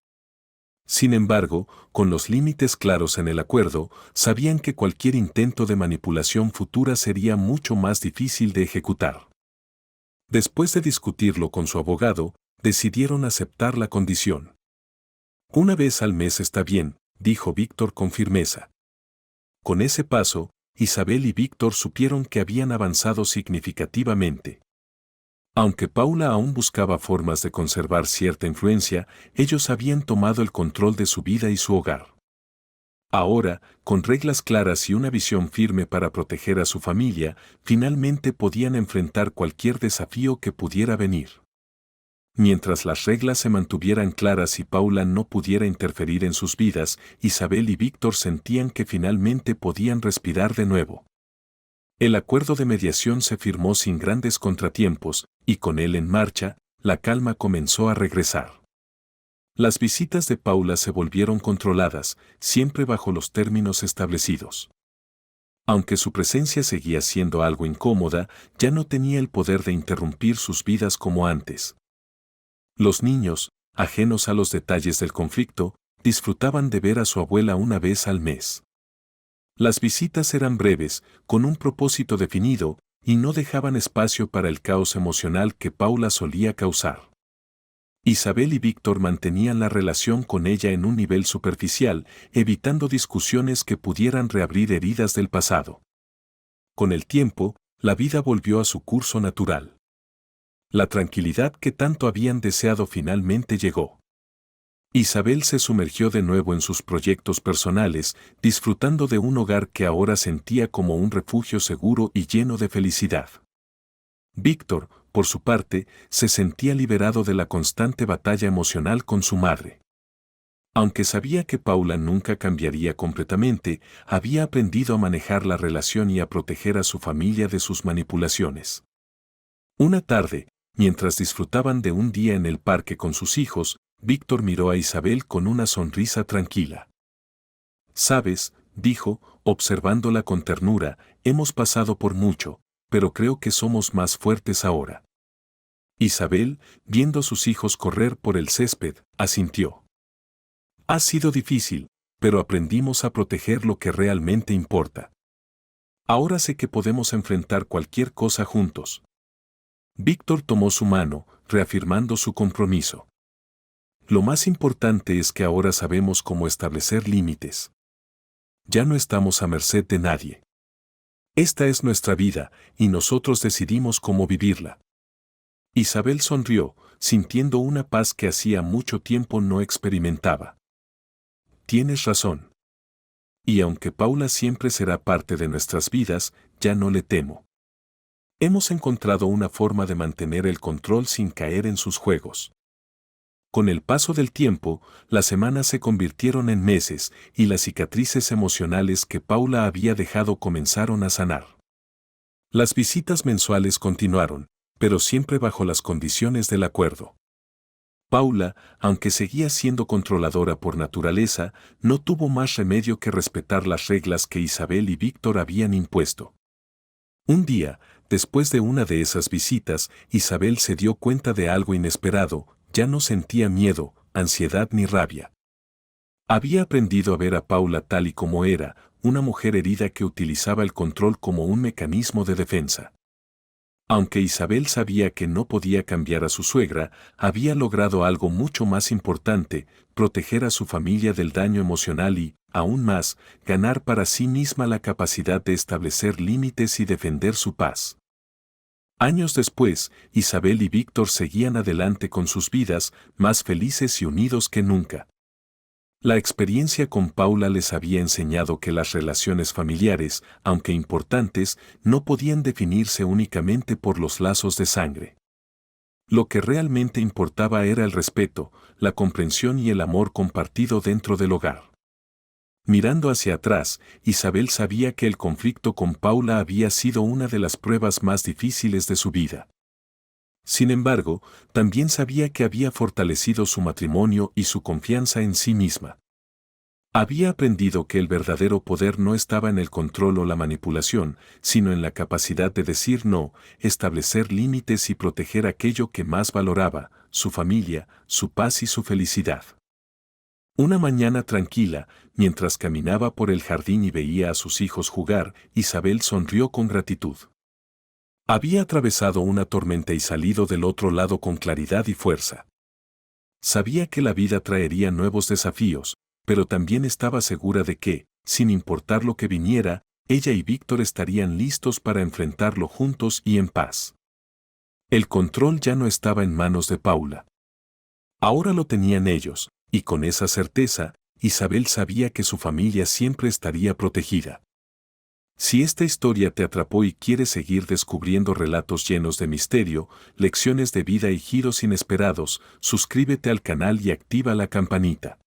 A: Sin embargo, con los límites claros en el acuerdo, sabían que cualquier intento de manipulación futura sería mucho más difícil de ejecutar. Después de discutirlo con su abogado, decidieron aceptar la condición. Una vez al mes está bien, dijo Víctor con firmeza. Con ese paso, Isabel y Víctor supieron que habían avanzado significativamente. Aunque Paula aún buscaba formas de conservar cierta influencia, ellos habían tomado el control de su vida y su hogar. Ahora, con reglas claras y una visión firme para proteger a su familia, finalmente podían enfrentar cualquier desafío que pudiera venir. Mientras las reglas se mantuvieran claras y Paula no pudiera interferir en sus vidas, Isabel y Víctor sentían que finalmente podían respirar de nuevo. El acuerdo de mediación se firmó sin grandes contratiempos, y con él en marcha, la calma comenzó a regresar. Las visitas de Paula se volvieron controladas, siempre bajo los términos establecidos. Aunque su presencia seguía siendo algo incómoda, ya no tenía el poder de interrumpir sus vidas como antes. Los niños, ajenos a los detalles del conflicto, disfrutaban de ver a su abuela una vez al mes. Las visitas eran breves, con un propósito definido, y no dejaban espacio para el caos emocional que Paula solía causar. Isabel y Víctor mantenían la relación con ella en un nivel superficial, evitando discusiones que pudieran reabrir heridas del pasado. Con el tiempo, la vida volvió a su curso natural. La tranquilidad que tanto habían deseado finalmente llegó. Isabel se sumergió de nuevo en sus proyectos personales, disfrutando de un hogar que ahora sentía como un refugio seguro y lleno de felicidad. Víctor, por su parte, se sentía liberado de la constante batalla emocional con su madre. Aunque sabía que Paula nunca cambiaría completamente, había aprendido a manejar la relación y a proteger a su familia de sus manipulaciones. Una tarde, mientras disfrutaban de un día en el parque con sus hijos, Víctor miró a Isabel con una sonrisa tranquila. «Sabes», dijo, observándola con ternura, «hemos pasado por mucho, pero creo que somos más fuertes ahora». Isabel, viendo a sus hijos correr por el césped, asintió. «Ha sido difícil, pero aprendimos a proteger lo que realmente importa. Ahora sé que podemos enfrentar cualquier cosa juntos». Víctor tomó su mano, reafirmando su compromiso. «Lo más importante es que ahora sabemos cómo establecer límites. Ya no estamos a merced de nadie. Esta es nuestra vida, y nosotros decidimos cómo vivirla». Isabel sonrió, sintiendo una paz que hacía mucho tiempo no experimentaba. «Tienes razón. Y aunque Paula siempre será parte de nuestras vidas, ya no le temo. Hemos encontrado una forma de mantener el control sin caer en sus juegos». Con el paso del tiempo, las semanas se convirtieron en meses y las cicatrices emocionales que Paula había dejado comenzaron a sanar. Las visitas mensuales continuaron, pero siempre bajo las condiciones del acuerdo. Paula, aunque seguía siendo controladora por naturaleza, no tuvo más remedio que respetar las reglas que Isabel y Víctor habían impuesto. Un día, después de una de esas visitas, Isabel se dio cuenta de algo inesperado, ya no sentía miedo, ansiedad ni rabia. Había aprendido a ver a Paula tal y como era, una mujer herida que utilizaba el control como un mecanismo de defensa. Aunque Isabel sabía que no podía cambiar a su suegra, había logrado algo mucho más importante, proteger a su familia del daño emocional y, aún más, ganar para sí misma la capacidad de establecer límites y defender su paz. Años después, Isabel y Víctor seguían adelante con sus vidas, más felices y unidos que nunca. La experiencia con Paula les había enseñado que las relaciones familiares, aunque importantes, no podían definirse únicamente por los lazos de sangre. Lo que realmente importaba era el respeto, la comprensión y el amor compartido dentro del hogar. Mirando hacia atrás, Isabel sabía que el conflicto con Paula había sido una de las pruebas más difíciles de su vida. Sin embargo, también sabía que había fortalecido su matrimonio y su confianza en sí misma. Había aprendido que el verdadero poder no estaba en el control o la manipulación, sino en la capacidad de decir no, establecer límites y proteger aquello que más valoraba, su familia, su paz y su felicidad. Una mañana tranquila, mientras caminaba por el jardín y veía a sus hijos jugar, Isabel sonrió con gratitud. Había atravesado una tormenta y salido del otro lado con claridad y fuerza. Sabía que la vida traería nuevos desafíos, pero también estaba segura de que, sin importar lo que viniera, ella y Víctor estarían listos para enfrentarlo juntos y en paz. El control ya no estaba en manos de Paula. Ahora lo tenían ellos, y con esa certeza, Isabel sabía que su familia siempre estaría protegida. Si esta historia te atrapó y quieres seguir descubriendo relatos llenos de misterio, lecciones de vida y giros inesperados, suscríbete al canal y activa la campanita.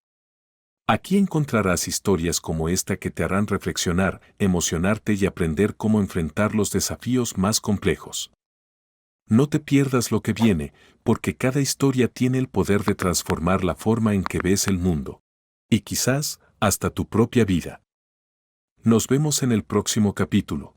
A: Aquí encontrarás historias como esta que te harán reflexionar, emocionarte y aprender cómo enfrentar los desafíos más complejos. No te pierdas lo que viene, porque cada historia tiene el poder de transformar la forma en que ves el mundo. Y quizás, hasta tu propia vida. Nos vemos en el próximo capítulo.